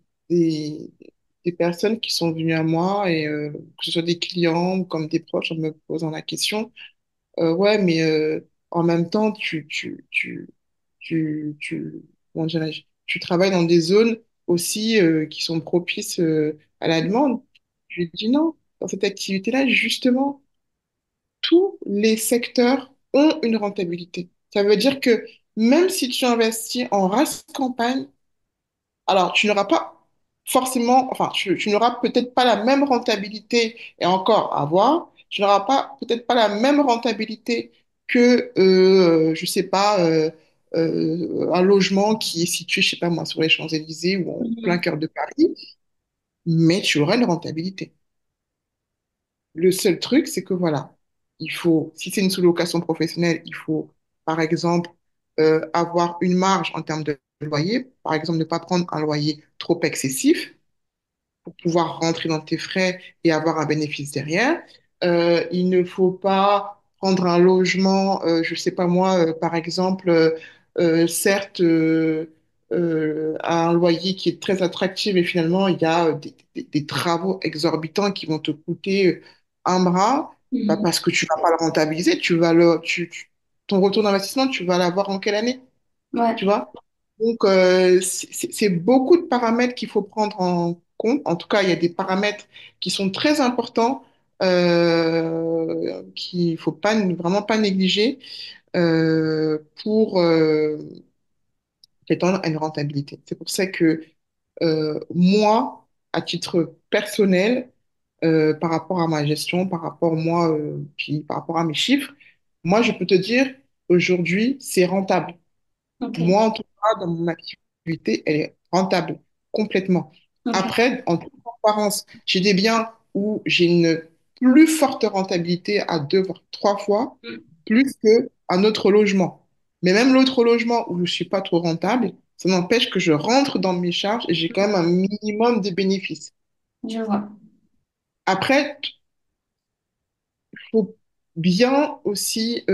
des personnes qui sont venues à moi, et que ce soit des clients ou comme des proches, en me posant la question. Ouais, mais en même temps, comment dirais-je, tu travailles dans des zones aussi qui sont propices à la demande. Je lui dis non, dans cette activité-là, justement, tous les secteurs ont une rentabilité. Ça veut dire que même si tu investis en race campagne, alors, tu n'auras pas forcément, enfin, tu n'auras peut-être pas la même rentabilité, et encore à voir, tu n'auras pas peut-être pas la même rentabilité que, je sais pas, un logement qui est situé, je sais pas moi, sur les Champs-Élysées ou en plein Mhm. cœur de Paris, mais tu auras une rentabilité. Le seul truc, c'est que voilà, il faut, si c'est une sous-location professionnelle, il faut, par exemple, avoir une marge en termes de loyer, par exemple, ne pas prendre un loyer trop excessif pour pouvoir rentrer dans tes frais et avoir un bénéfice derrière. Il ne faut pas prendre un logement, je sais pas moi, par exemple, certes, à un loyer qui est très attractif et finalement, il y a des travaux exorbitants qui vont te coûter un bras bah, Mhm. parce que tu vas pas le rentabiliser. Ton retour d'investissement, tu vas l'avoir en quelle année? Tu Ouais. vois? Donc, c'est beaucoup de paramètres qu'il faut prendre en compte. En tout cas, il y a des paramètres qui sont très importants, qu'il ne faut pas, vraiment pas négliger pour prétendre à une rentabilité. C'est pour ça que moi, à titre personnel, par rapport à ma gestion, par rapport moi, puis par rapport à mes chiffres, moi, je peux te dire, aujourd'hui, c'est rentable. Ok. Moi, en tout cas, dans mon activité, elle est rentable complètement. Ok. Après, en toute transparence, j'ai des biens où j'ai une plus forte rentabilité à deux, voire trois fois, plus qu'un autre logement. Mais même l'autre logement où je ne suis pas trop rentable, ça n'empêche que je rentre dans mes charges et j'ai quand même un minimum de bénéfices. Je vois. Après, il faut bien aussi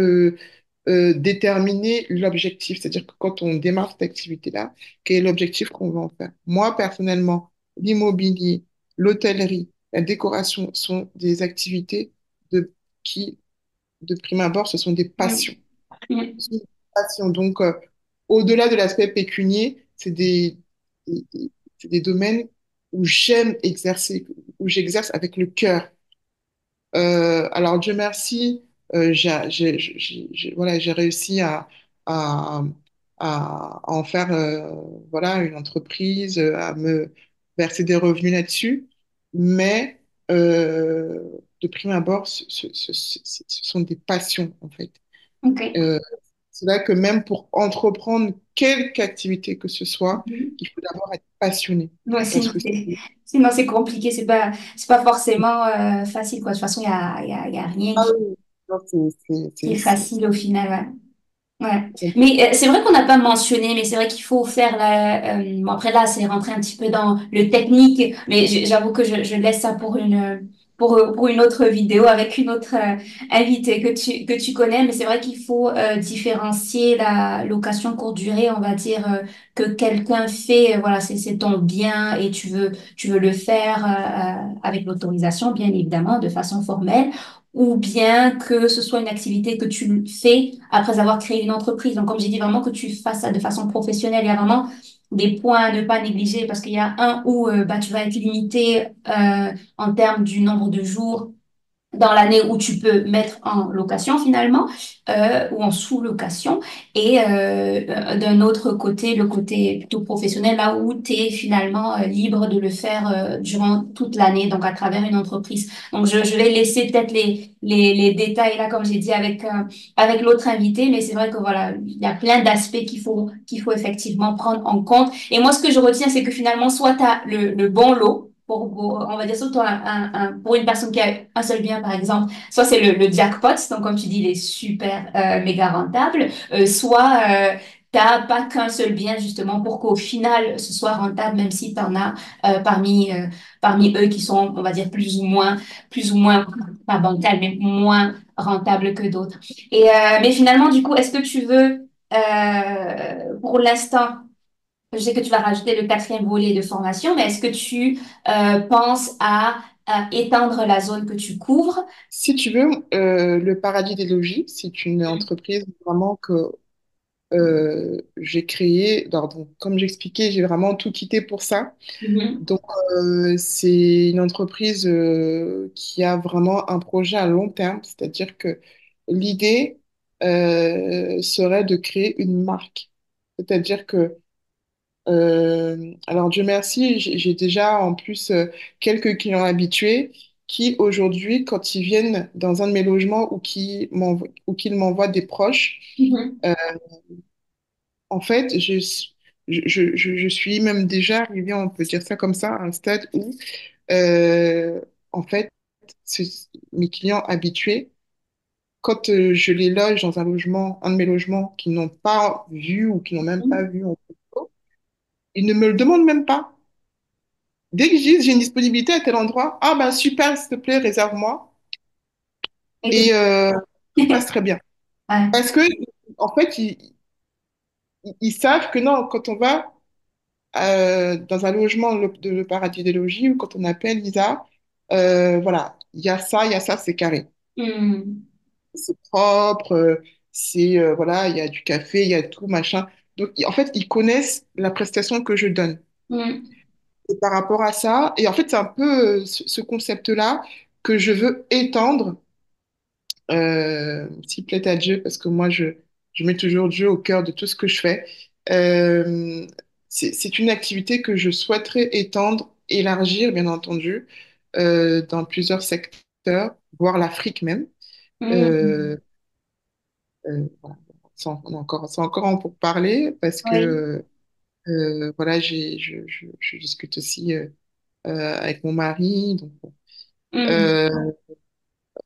déterminer l'objectif. C'est-à-dire que quand on démarre cette activité-là, quel est l'objectif qu'on veut en faire? Moi, personnellement, l'immobilier, l'hôtellerie, la décoration sont des activités qui, de prime abord, ce sont des passions. Mhm. Mhm. Ce sont des passions. Donc, au-delà de l'aspect pécunier, des, des- c'est des domaines où j'aime exercer, où j'exerce avec le cœur. Alors, Dieu merci, voilà, j'ai réussi à, à en faire voilà, une entreprise, à me verser des revenus là-dessus. Mais de prime abord, ce sont des passions, en fait. Ok. Euh, c'est là que même pour entreprendre quelque activité que ce soit, Mhm. il faut d'abord être passionné. Ouais, Parce que sinon c'est compliqué, c'est pas forcément facile, quoi. De toute façon, il y a rien ah oui, non, qui est facile au final, ouais. Ouais. c'est Mais c'est vrai qu'on n'a pas mentionné, mais c'est vrai qu'il faut faire bon, après là, c'est rentrer un petit peu dans le technique, mais j'avoue que je laisse ça pour une autre vidéo avec une autre invitée que tu connais. Mais c'est vrai qu'il faut différencier la location courte durée, on va dire que quelqu'un fait, voilà, c'est ton bien et tu veux le faire avec l'autorisation, bien évidemment, de façon formelle, ou bien que ce soit une activité que tu fais après avoir créé une entreprise. Donc, comme j'ai dit, vraiment que tu fasses ça de façon professionnelle. Il y a vraiment des points à ne pas négliger parce qu'il y a un où bah, tu vas être limité en termes du nombre de jours dans l'année où tu peux mettre en location finalement ou en sous-location et d'un autre côté, le côté plutôt professionnel, là où tu es finalement libre de le faire durant toute l'année, donc à travers une entreprise. Donc je vais laisser peut-être les détails là, comme j'ai dit, avec l'autre invité, mais c'est vrai que voilà, il y a plein d'aspects qu'il faut effectivement prendre en compte. Et moi, ce que je retiens, c'est que finalement, soit tu as le bon lot, on va dire surtout pour une personne qui a un seul bien, par exemple, soit c'est le jackpot, donc comme tu dis, il est super méga rentable, soit t'as pas qu'un seul bien justement pour qu'au final ce soit rentable, même si tu en as parmi eux qui sont, on va dire, plus ou moins, pas bancal, mais moins rentables que d'autres. Et mais finalement, du coup, est-ce que tu veux, pour l'instant, je sais que tu vas rajouter le quatrième volet de formation, mais est-ce que tu penses à étendre la zone que tu couvres? si tu veux, le Paradis des logis, c'est une entreprise vraiment que j'ai créée. Alors, donc, comme j'expliquais, j'ai vraiment tout quitté pour ça. Mhm, Donc, c'est une entreprise qui a vraiment un projet à long terme, c'est-à-dire que l'idée serait de créer une marque. C'est-à-dire que, alors Dieu merci, j'ai déjà en plus quelques clients habitués qui aujourd'hui, quand ils viennent dans un de mes logements ou qu'ils m'envoient des proches, mhm, euh, en fait, je suis même déjà arrivée, on peut dire ça comme ça, à un stade où, euh, en fait, ce- mes clients habitués, quand je les loge dans un logement, un de mes logements qu'ils n'ont pas vu ou qu'ils n'ont même pas vu en photo, ils ne me le demandent même pas. Dès que je dis j'ai une disponibilité à tel endroit, ah ben super, s'il te plaît, réserve-moi. et Et tout se passe c'est- très bien. ouais. Parce que, en fait, ils savent que non, quand on va dans un logement de le Paradis des Logis ou quand on appelle Lisa, voilà, il y a ça, c'est carré. Hmm, C'est propre, voilà, il y a du café, il y a tout, machin. Donc, en fait, ils connaissent la prestation que je donne. hmm, Et par rapport à ça, et en fait, c'est un peu ce concept-là que je veux étendre, s'il plaît à Dieu, parce que moi, je mets toujours Dieu au cœur de tout ce que je fais. Euh, c'est une activité que je souhaiterais étendre, élargir, bien entendu, dans plusieurs secteurs, voire l'Afrique même. hmm. Euh, voilà. C'est encore en pour parler parce que Oui. voilà, je discute aussi avec mon mari. Donc, bon. Hmm, Euh,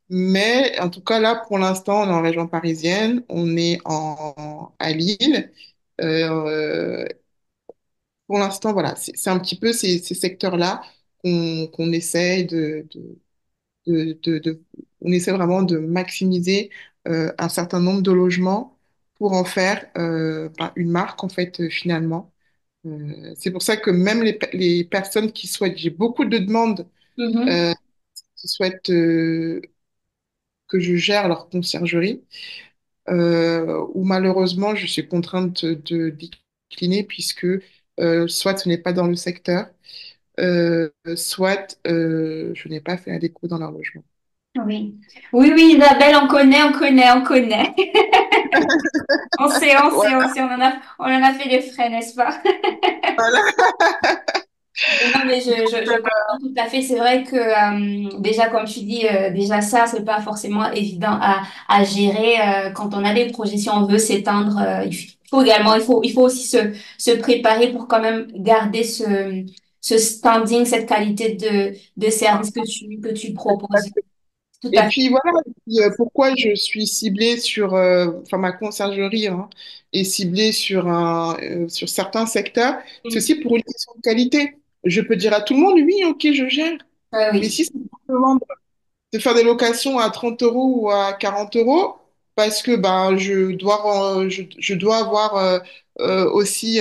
mais en tout cas, là, pour l'instant, on est en région parisienne, on est à Lille. Euh, pour l'instant, voilà, c'est un petit peu ces secteurs-là qu'on essaye on essaie vraiment de maximiser un certain nombre de logements pour en faire une marque, en fait, finalement. C'est pour ça que même les personnes qui souhaitent, j'ai beaucoup de demandes mhm, euh, qui souhaitent que je gère leur conciergerie, où malheureusement, je suis contrainte de décliner puisque soit ce n'est pas dans le secteur, soit je n'ai pas fait un déco dans leur logement. oui. Oui, oui, Isabelle, on connaît. On Voilà. en a fait des frais, n'est-ce pas? Non, mais je comprends tout à fait. C'est vrai que déjà, comme tu dis, déjà ça, c'est pas forcément évident à gérer quand on a des projets. Si on veut s'étendre, il faut également, il faut aussi se préparer pour quand même garder ce standing, cette qualité de service que tu proposes. Tout Et à fait. puis voilà, et puis, pourquoi je suis ciblée sur, enfin ma conciergerie hein, est ciblée sur sur certains secteurs, c'est Mm. aussi pour une question de qualité. Je peux dire à tout le monde, oui, ok, je gère. Mais Oui. si c'est pour te vendre de faire des locations à 30 euros ou à 40 euros parce que ben, je dois avoir aussi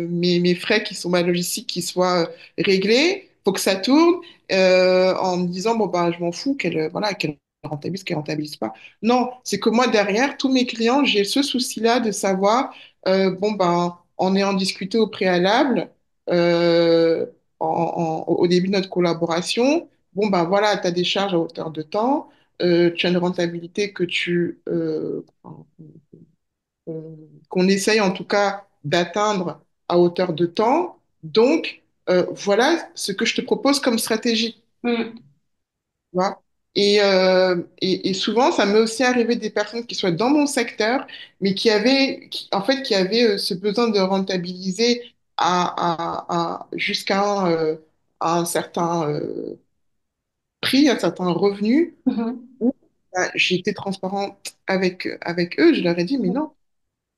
mes frais qui sont ma logistique qui soient réglés. Faut que ça tourne en me disant, bon, ben, je m'en fous voilà, qu'elle rentabilise pas. Non, c'est que moi, derrière, tous mes clients, j'ai ce souci-là de savoir, bon, ben, on est en discuté au préalable euh, au début de notre collaboration. Bon, ben voilà, tu as des charges à hauteur de temps, tu as une rentabilité qu'on essaye en tout cas d'atteindre à hauteur de temps. Donc, voilà ce que je te propose comme stratégie. Tu Mm. vois. Et souvent, ça m'est aussi arrivé des personnes qui soient dans mon secteur, mais en fait, qui avaient ce besoin de rentabiliser jusqu'à à un certain prix, un certain revenu Mhm. où j'ai été transparente avec eux. Je leur ai dit, mais non,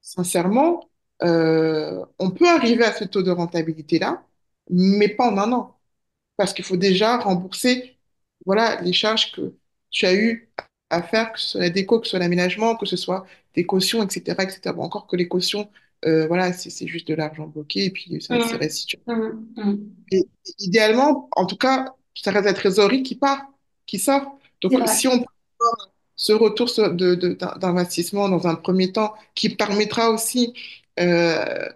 sincèrement, on peut arriver à ce taux de rentabilité-là, mais pas en un an. Parce qu'il faut déjà rembourser voilà, les charges que tu as eu à faire, que ce soit la déco, que ce soit l'aménagement, que ce soit des cautions, etc., etc. Bon, encore que les cautions, voilà, c'est juste de l'argent bloqué et puis ça, c'est Mm. restitué. Mm. Mm. Et idéalement, en tout cas, ça reste la trésorerie qui part, qui sort. C'est Donc, vrai. si on peut avoir ce retour d'investissement dans un premier temps, qui permettra aussi euh,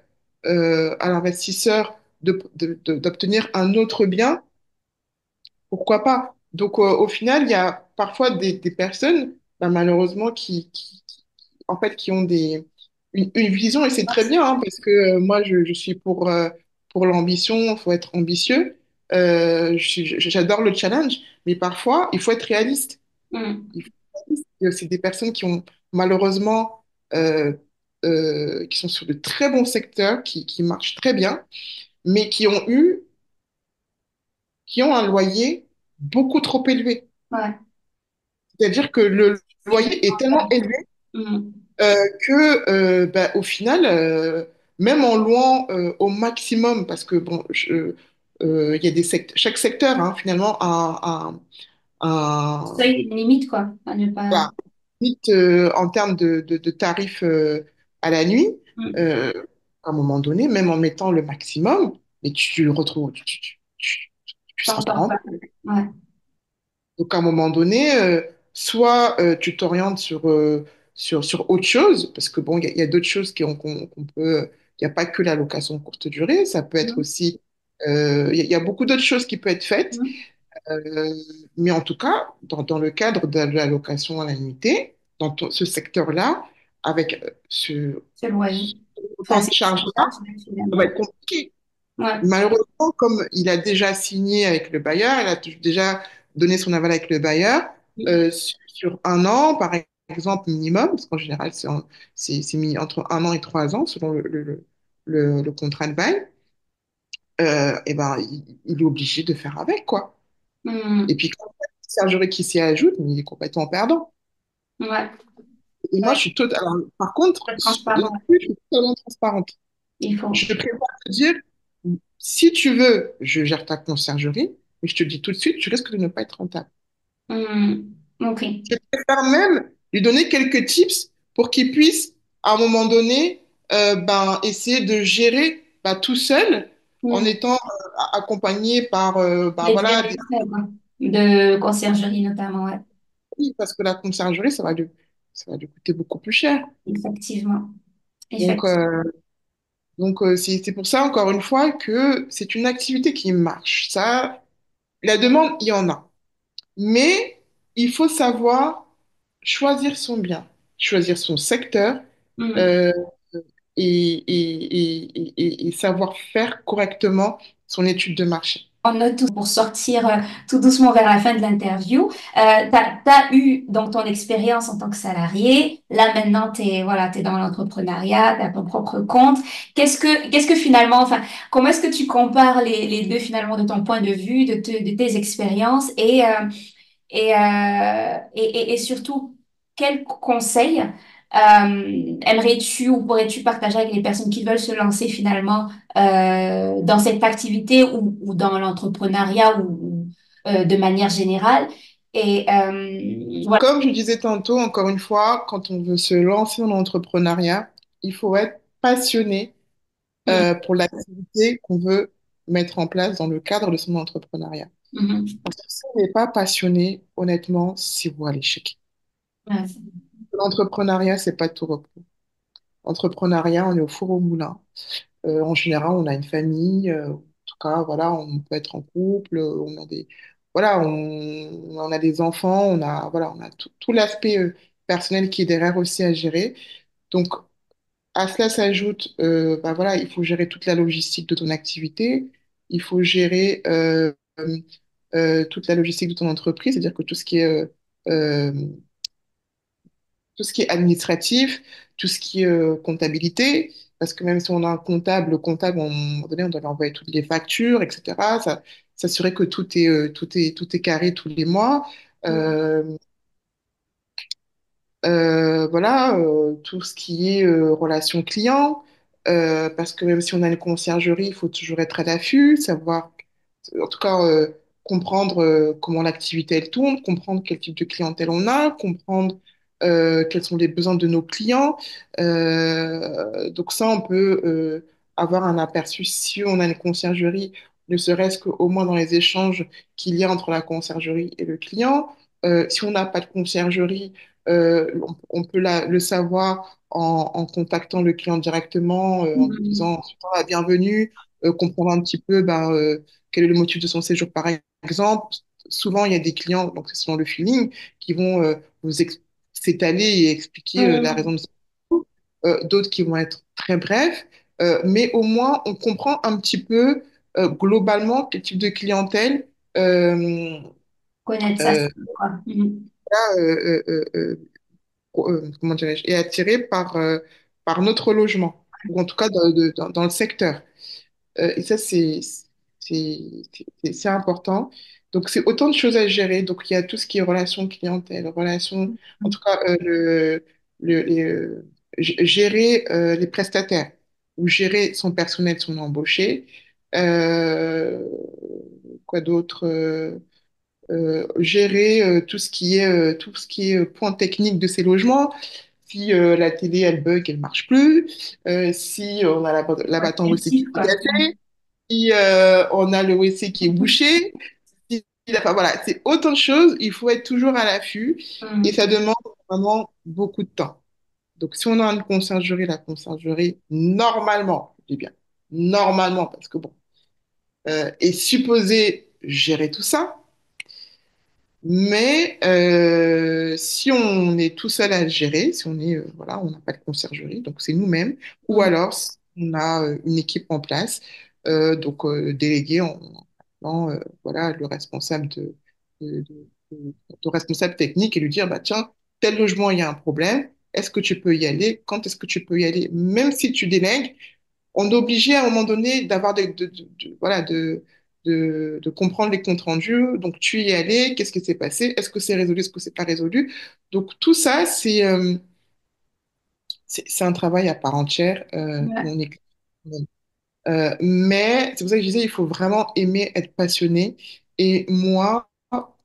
à l'investisseur d'obtenir un autre bien, pourquoi pas? Donc, au final, il y a parfois des personnes, ben, malheureusement, en fait, qui ont une vision, et c'est très bien, hein, parce que moi, je suis pour l'ambition, il faut être ambitieux. J'adore le challenge, mais parfois, il faut être réaliste. Mm. Il faut être réaliste. C'est des personnes qui ont malheureusement, euh, qui sont sur de très bons secteurs, qui marchent très bien, mais qui ont un loyer beaucoup trop élevé. Ouais. C'est-à-dire que le loyer est tellement élevé Mm. que, bah, au final, même en louant au maximum, parce que bon, il y a chaque secteur hein, finalement Ça, il y a une limite, quoi, à ne pas. voilà, limite, en termes de tarifs à la nuit. Mm. euh, à un moment donné, même en mettant le maximum, mais tu le retrouves, tu T'en seras pas sors pas. rentable. Ouais. Donc, à un moment donné, soit tu t'orientes sur autre chose, parce que bon, il y a d'autres choses qu'on peut. Il n'y a pas que la location courte durée, ça peut être Mm. aussi. Il y a beaucoup d'autres choses qui peuvent être faites, Mm. euh, mais en tout cas, dans le cadre de la location à la nuitée, dans ce secteur-là, avec C'est loyer. ce Enfin, temps de c'est charge-là, charge, ça va finalement. être compliqué. Ouais. Malheureusement, comme il a déjà signé avec le bailleur, il a déjà donné son aval avec le bailleur, Mm. sur un an, par exemple, minimum, parce qu'en général, c'est mis entre un an et 3 ans, selon le contrat de bail, et ben, il est obligé de faire avec, quoi. Et Mm. puis, quand il y a une sergerie qui s'y ajoute, mais il est complètement perdant. Ouais. Et moi, Ouais. je suis totalement, par contre, Être transparent. là-dessus, je suis totalement transparente. Il faut. Je préfère te dire, si tu veux, je gère ta conciergerie, mais je te dis tout de suite, tu risques de ne pas être rentable. Mm. OK. Je préfère même lui donner quelques tips pour qu'il puisse, à un moment donné, ben, essayer de gérer tout seul en Mm. étant accompagné par ben, Les voilà, directs frais, quoi. De conciergerie, notamment, ouais. oui, parce que la conciergerie, ça va lui coûter beaucoup plus cher. Effectivement. Donc, Effectivement. c'est pour ça, encore une fois, que c'est une activité qui marche. Ça, la demande, il y en a. Mais il faut savoir choisir son bien, choisir son secteur Mm. euh, et savoir faire correctement son étude de marché. On note tout pour sortir tout doucement vers la fin de l'interview. T'as eu donc ton expérience en tant que salarié. Là maintenant, t'es dans l'entrepreneuriat, t'as ton propre compte. Qu'est-ce que finalement, enfin, comment est-ce que tu compares les deux finalement de ton point de vue, de tes expériences et surtout, quels conseils aimerais-tu ou pourrais-tu partager avec les personnes qui veulent se lancer finalement dans cette activité ou dans l'entrepreneuriat ou de manière générale? Et voilà. Comme je disais tantôt, encore une fois, quand on veut se lancer dans l'entrepreneuriat, il faut être passionné Mhm, pour l'activité qu'on veut mettre en place dans le cadre de son entrepreneuriat. mhm. Parce que si on n'est pas passionné, honnêtement, c'est voué à l'échec. Ouais, L'entrepreneuriat, c'est pas de tout repos. L'entrepreneuriat, on est au four au moulin. En général, on a une famille. En tout cas, voilà, on peut être en couple. On a des, voilà, on a des enfants. On a tout l'aspect personnel qui est derrière aussi à gérer. Donc, à cela s'ajoute, bah voilà, il faut gérer toute la logistique de ton activité. Il faut gérer toute la logistique de ton entreprise, c'est-à-dire que euh, tout ce qui est administratif, tout ce qui est comptabilité, parce que même si on a un comptable, le comptable, à un moment donné, on doit lui envoyer toutes les factures, etc. S'assurer que tout est carré tous les mois. Euh, voilà, tout ce qui est relation client, parce que même si on a une conciergerie, il faut toujours être à l'affût, savoir, en tout cas, comprendre comment l'activité elle tourne, comprendre quel type de clientèle on a, comprendre quels sont les besoins de nos clients. Donc ça, on peut avoir un aperçu si on a une conciergerie, ne serait-ce qu'au moins dans les échanges qu'il y a entre la conciergerie et le client. Si on n'a pas de conciergerie, on peut le savoir en contactant le client directement, en lui mhm. disant la bienvenue, comprendre un petit peu ben, quel est le motif de son séjour, par exemple. Souvent, il y a des clients, donc c'est selon le feeling, qui vont s'étaler et expliquer la raison Mhm. de son séjour. D'autres qui vont être très brefs, mais au moins, on comprend un petit peu globalement quel type de clientèle euh, Connaître ça, euh, quoi. Mhm. euh, euh, euh, comment dirais-je, est attiré par notre logement, ou en tout cas dans le secteur. Et ça, c'est important. Donc, c'est autant de choses à gérer. Donc, il y a tout ce qui est relations clientèle, relations, en tout cas, gérer les prestataires ou gérer son personnel, son embauché. Euh, quoi d'autre? Gérer tout ce qui est point technique de ces logements. Si la télé, elle bug, elle marche plus. Si on a la Ouais, battante aussi qui créatif, est quoi. cassée. Si on a le WC qui est bouché. Enfin, voilà, c'est autant de choses. Il faut être toujours à l'affût et Mhm. ça demande vraiment beaucoup de temps. Donc, si on a une conciergerie, la conciergerie, normalement, je dis bien, normalement, parce que bon, est supposé gérer tout ça. Mais si on est tout seul à le gérer, si on est, voilà, on n'a pas de conciergerie, donc c'est nous-mêmes, ou Mhm. alors si on a une équipe en place, donc délégué voilà, le responsable de, de- de responsable technique et lui dire, bah, tiens, tel logement, il y a un problème, est-ce que tu peux y aller? Quand est-ce que tu peux y aller? Même si tu délègues, on est obligé à un moment donné d'avoir voilà, de comprendre les comptes rendus. Donc, tu y es allé, qu'est-ce qui s'est passé? Est-ce que c'est résolu? Est-ce que c'est pas résolu? Donc, tout ça, c'est un travail à part entière où Ouais. on est. Mais c'est pour ça que je disais, il faut vraiment aimer être passionné. Et moi,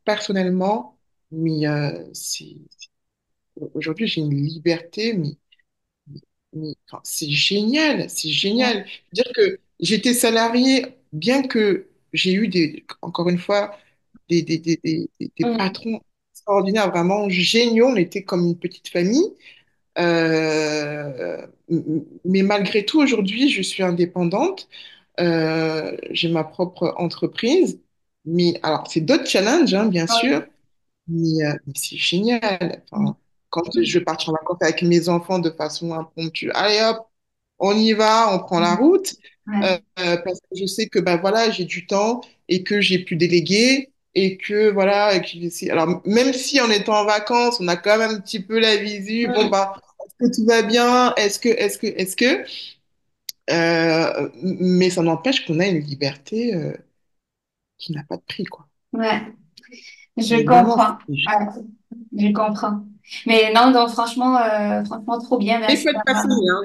personnellement, mais, aujourd'hui, j'ai une liberté, enfin, c'est génial, c'est Ouais. génial. Dire que j'étais salarié, bien que j'ai eu encore une fois, des Mhm. patrons extraordinaires, vraiment géniaux, on était comme une petite famille. Mais malgré tout, aujourd'hui, je suis indépendante. J'ai ma propre entreprise. Mais alors, c'est d'autres challenges, hein, bien Ouais. sûr, mais c'est génial. Mhm. Enfin, quand je vais partir en vacances avec mes enfants de façon impromptue, allez hop! on y va, on prend la route, Ouais. parce que je sais que ben voilà, j'ai du temps et que j'ai pu déléguer et que voilà, et que alors même si en étant en vacances, on a quand même un petit peu la visu, bon Mm. bah, est-ce que tout va bien? Est-ce que, mais ça n'empêche qu'on a une liberté qui n'a pas de prix, quoi. Ouais. Je Mais vraiment, comprends. Ouais, je comprends. Mais non, donc franchement, trop bien. il Merci faut être d'avoir. passionné, hein,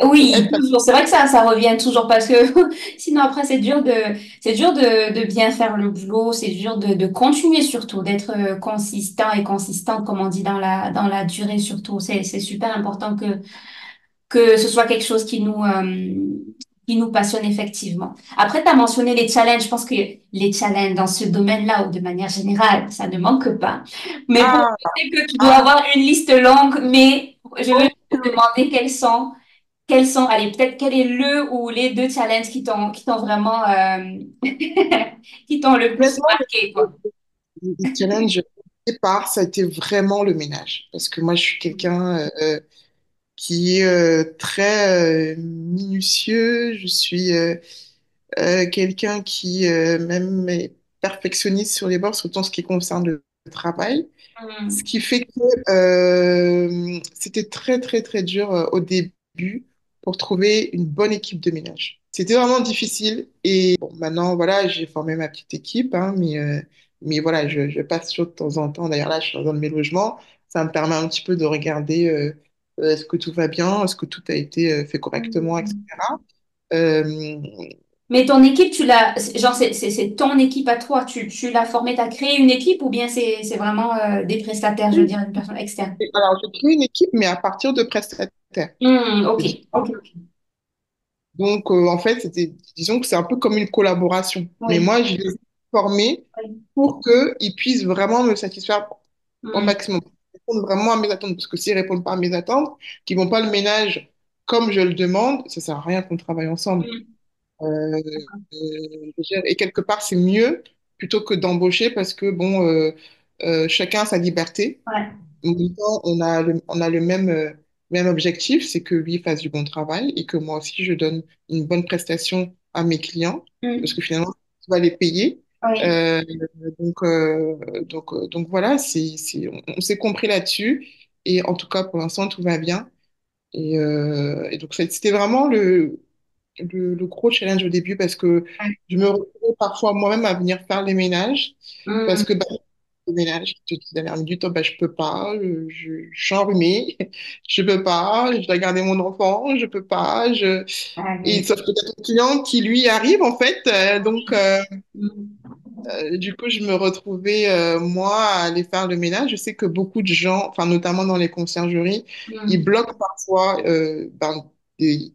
faut Oui, être toujours. C'est vrai que ça revient toujours parce que sinon après c'est dur de bien faire le boulot. C'est dur de continuer surtout, d'être consistant et consistante, comme on dit dans la durée surtout. C'est super important que ce soit quelque chose qui nous passionne effectivement. Après, tu as mentionné les challenges. Je pense que les challenges dans ce domaine-là ou de manière générale, ça ne manque pas. Mais bon, passionné. je sais que tu dois avoir une liste longue, mais je veux Ok. te demander allez, peut-être quel est le ou les deux challenges qui t'ont vraiment, qui t'ont le plus Honnêtement, marqué, quoi. le challenge au départ, ça a été vraiment le ménage. Parce que moi, je suis quelqu'un qui est très minutieux. Je suis quelqu'un qui même est perfectionniste sur les bords, surtout en ce qui concerne le travail. Ce Hmm. qui fait que c'était très, très, très dur au début pour trouver une bonne équipe de ménage. C'était vraiment difficile. Et bon, maintenant, voilà, j'ai formé ma petite équipe, hein, mais voilà, je passe sur de temps en temps. D'ailleurs, là, je suis dans un de mes logements. Ça me permet un petit peu de regarder est-ce que tout va bien, est-ce que tout a été fait correctement, etc. Euh, Mais ton équipe, genre, c'est ton équipe à toi. Tu l'as formée, t'as créé une équipe ou bien c'est vraiment des prestataires, je veux dire, une personne externe? alors, j'ai créé une équipe, mais à partir de prestataires. Ok, C'est-à-dire, ok, ok. donc, en fait, disons que c'est un peu comme une collaboration. Mais Oui, moi, je les ai formés oui. pour qu'ils puissent vraiment me satisfaire au Hmm, maximum. Répondre vraiment à mes attentes. Parce que s'ils ne répondent pas à mes attentes, qu'ils ne vont pas le ménage comme je le demande, ça ne sert à rien qu'on travaille ensemble. hmm. Euh, je veux dire, et quelque part, c'est mieux plutôt que d'embaucher parce que, bon, chacun a sa liberté. Ouais. En même temps, on a le même, même objectif, c'est que lui fasse du bon travail et que moi aussi, je donne une bonne prestation à mes clients, parce que Hmm. finalement, tu vas les payer. Oui. Euh, donc voilà, on s'est compris là-dessus. Et en tout cas, pour l'instant, tout va bien. Et donc, c'était vraiment le gros challenge au début parce que Ouais. je me retrouvais parfois moi-même à venir faire les ménages Hmm. parce que bah, le ménage, je te dis dernière minute, oh, bah, je peux pas, je suis enrhumée, je peux pas, je dois garder mon enfant, je peux pas, et Allez. sauf que t'as ton client qui lui arrive en fait, Hmm. du coup je me retrouvais moi à aller faire le ménage. Je sais que beaucoup de gens, enfin notamment dans les conciergeries, ils Hmm. bloquent parfois ben, des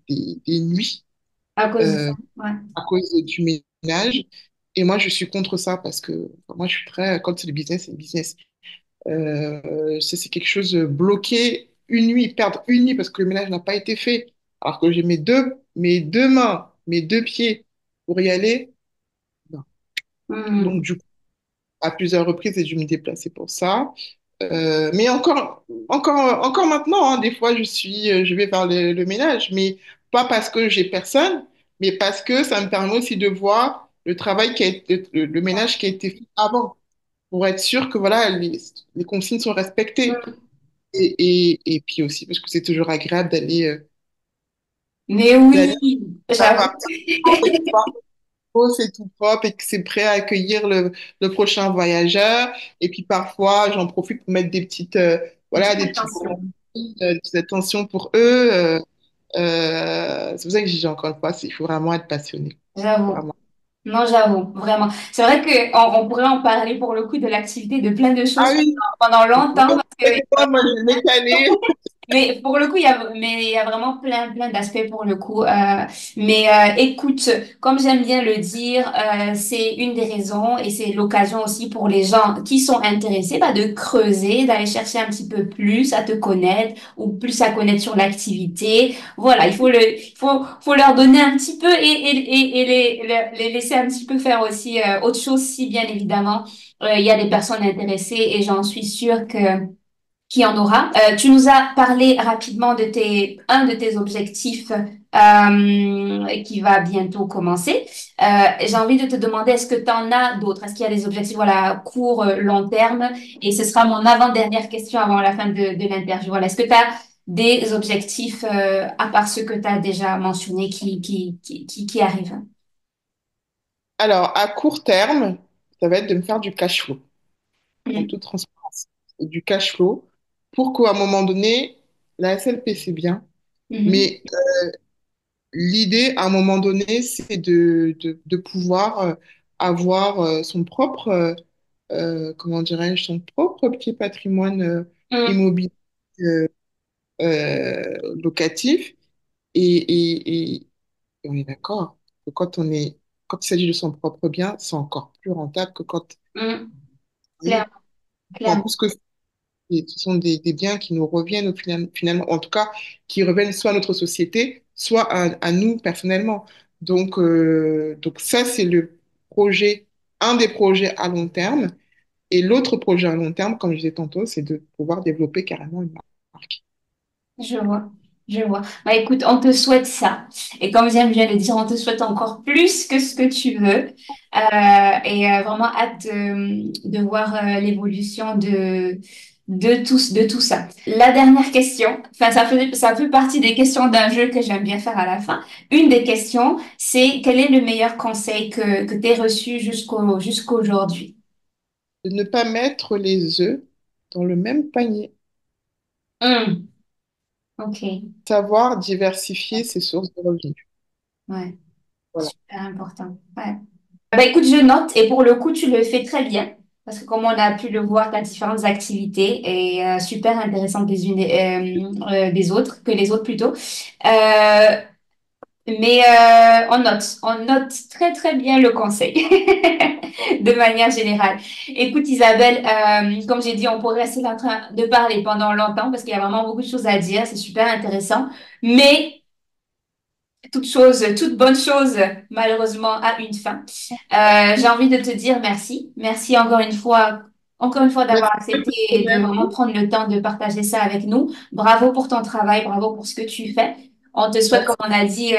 nuits À cause de ça. euh, Ouais. à cause du ménage. Et moi, je suis contre ça parce que enfin, moi, je suis très, quand c'est le business, c'est le business. C'est quelque chose bloqué une nuit, perdre une nuit parce que le ménage n'a pas été fait, alors que j'ai mes deux mains, mes deux pieds pour y aller. Non. Donc, Hmm. du coup, à plusieurs reprises, j'ai dû me déplacer pour ça. Mais encore maintenant, hein, des fois, je vais faire le ménage, mais pas parce que j'ai personne, mais parce que ça me permet aussi de voir le travail qui a été, le ménage qui a été fait avant, pour être sûr que voilà, les consignes sont respectées. Hmm. Et puis aussi, parce que c'est toujours agréable Mais d'aller oui, j'avoue. partir et de voir que c'est tout propre et que c'est prêt à accueillir le prochain voyageur. Et puis parfois, j'en profite pour mettre Une voilà, petite des petites attention. des petites attentions pour eux. C'est pour ça que j'ai encore une fois, il faut vraiment être passionné. J'avoue. Vraiment. Non, j'avoue, vraiment. C'est vrai on pourrait en parler pour le coup de l'activité, de plein de Ah choses oui, pendant longtemps parce que moi, je vais m'étaler. mais pour le coup, il y a vraiment plein d'aspects pour le coup. Mais écoute, comme j'aime bien le dire, c'est une des raisons et c'est l'occasion aussi pour les gens qui sont intéressés bah, de creuser, d'aller chercher un petit peu plus à te connaître ou plus à connaître sur l'activité. Voilà, faut leur donner un petit peu et les laisser un petit peu faire aussi autre chose si bien évidemment il y a des personnes intéressées et j'en suis sûre que qui en aura. Tu nous as parlé rapidement un de tes objectifs qui va bientôt commencer. J'ai envie de te demander, est-ce que tu en as d'autres? Est-ce qu'il y a des objectifs, voilà, court, long terme? Et ce sera mon avant-dernière question avant la fin de l'interview. Voilà. Est-ce que tu as des objectifs, à part ceux que tu as déjà mentionnés qui arrivent? Alors, à court terme, ça va être de me faire du cash flow, en Mhm. toute transparence. Et du cash flow pour qu'à un moment donné, la SLP, c'est bien, Mhm. mais l'idée, à un moment donné, c'est de pouvoir avoir son propre, comment dirais-je, son propre petit patrimoine Mhm. immobilier locatif. Et on est d'accord que quand il s'agit de son propre bien, c'est encore plus rentable que quand, Mhm. oui, Clairement, en clairement. plus que ce sont des biens qui nous reviennent finalement, en tout cas, qui reviennent soit à notre société, soit à nous personnellement. Donc ça, c'est le projet, un des projets à long terme. Et l'autre projet à long terme, comme je disais tantôt, c'est de pouvoir développer carrément une marque. Je vois, je vois. Bah écoute, on te souhaite ça. Et comme j'aime bien le dire, on te souhaite encore plus que ce que tu veux. Vraiment hâte de voir l'évolution de tout ça. La dernière question, enfin ça fait partie des questions d'un jeu que j'aime bien faire à la fin. Une des questions, c'est quel est le meilleur conseil que tu as reçu jusqu'aujourd'hui? De ne pas mettre les œufs dans le même panier. Hmm, ok, Savoir diversifier ses sources de revenus. ouais, Voilà. super important. Ouais. Bah, écoute, je note et pour le coup, tu le fais très bien parce que comme on a pu le voir, tu as différentes activités et super intéressantes les unes des autres, que les autres plutôt. On note très très bien le conseil de manière générale. Écoute Isabelle, comme j'ai dit, on pourrait rester là en train de parler pendant longtemps parce qu'il y a vraiment beaucoup de choses à dire, c'est super intéressant. Mais toute bonne chose, malheureusement, a une fin. J'ai envie de te dire merci. Merci encore une fois Merci d'avoir accepté quand et de même. vraiment prendre le temps de partager ça avec nous. Bravo pour ton travail, bravo pour ce que tu fais. On te souhaite, comme Merci. on a dit,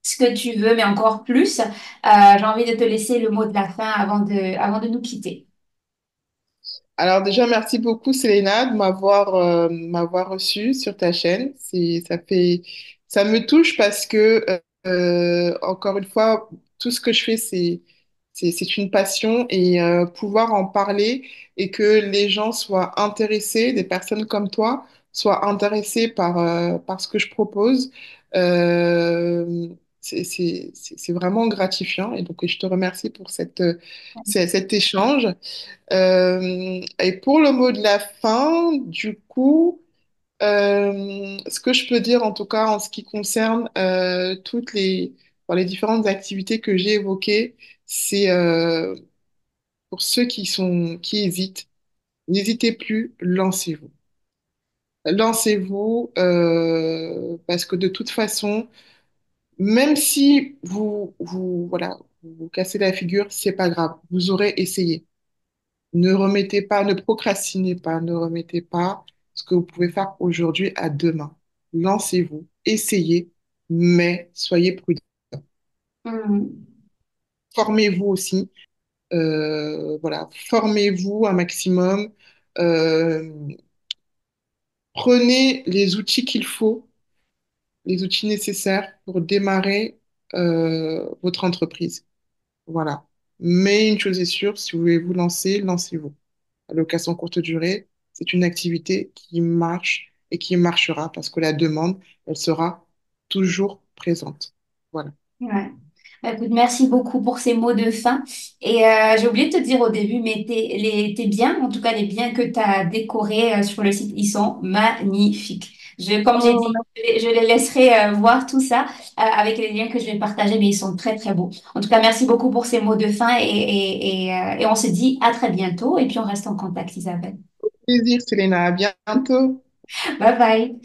ce que tu veux, mais encore plus. J'ai envie de te laisser le mot de la fin avant de nous quitter. Alors déjà, merci beaucoup, Selena, de m'avoir reçu sur ta chaîne. Ça me touche parce que, encore une fois, tout ce que je fais, c'est une passion et pouvoir en parler et que les gens soient intéressés, des personnes comme toi, soient intéressées par ce que je propose. euh, c'est vraiment gratifiant et donc je te remercie pour cet échange. Et pour le mot de la fin, du coup, ce que je peux dire, en tout cas en ce qui concerne bon, les différentes activités que j'ai évoquées, c'est pour ceux qui hésitent, n'hésitez plus, lancez-vous. Lancez-vous parce que de toute façon, même si voilà, vous cassez la figure, c'est pas grave, vous aurez essayé. Ne remettez pas, ne procrastinez pas, ne remettez pas ce que vous pouvez faire aujourd'hui à demain. Lancez-vous, essayez, mais soyez prudents. Hmm. Formez-vous aussi, voilà, formez-vous un maximum. Euh, Prenez les outils qu'il faut, les outils nécessaires pour démarrer votre entreprise. Voilà. Mais une chose est sûre, si vous voulez vous lancer, lancez-vous. La location courte durée, c'est une activité qui marche et qui marchera parce que la demande, elle sera toujours présente. Voilà. Ouais. Bah, écoute, merci beaucoup pour ces mots de fin. Et j'ai oublié de te dire au début, mais tes biens, en tout cas les biens que tu as décorés sur le site, ils sont magnifiques. Comme j'ai Oh, dit, je les laisserai voir tout ça avec les liens que je vais partager, mais ils sont très, très beaux. En tout cas, merci beaucoup pour ces mots de fin et on se dit à très bientôt et puis on reste en contact, Isabelle. plaisir, Selena. À bientôt. Bye bye.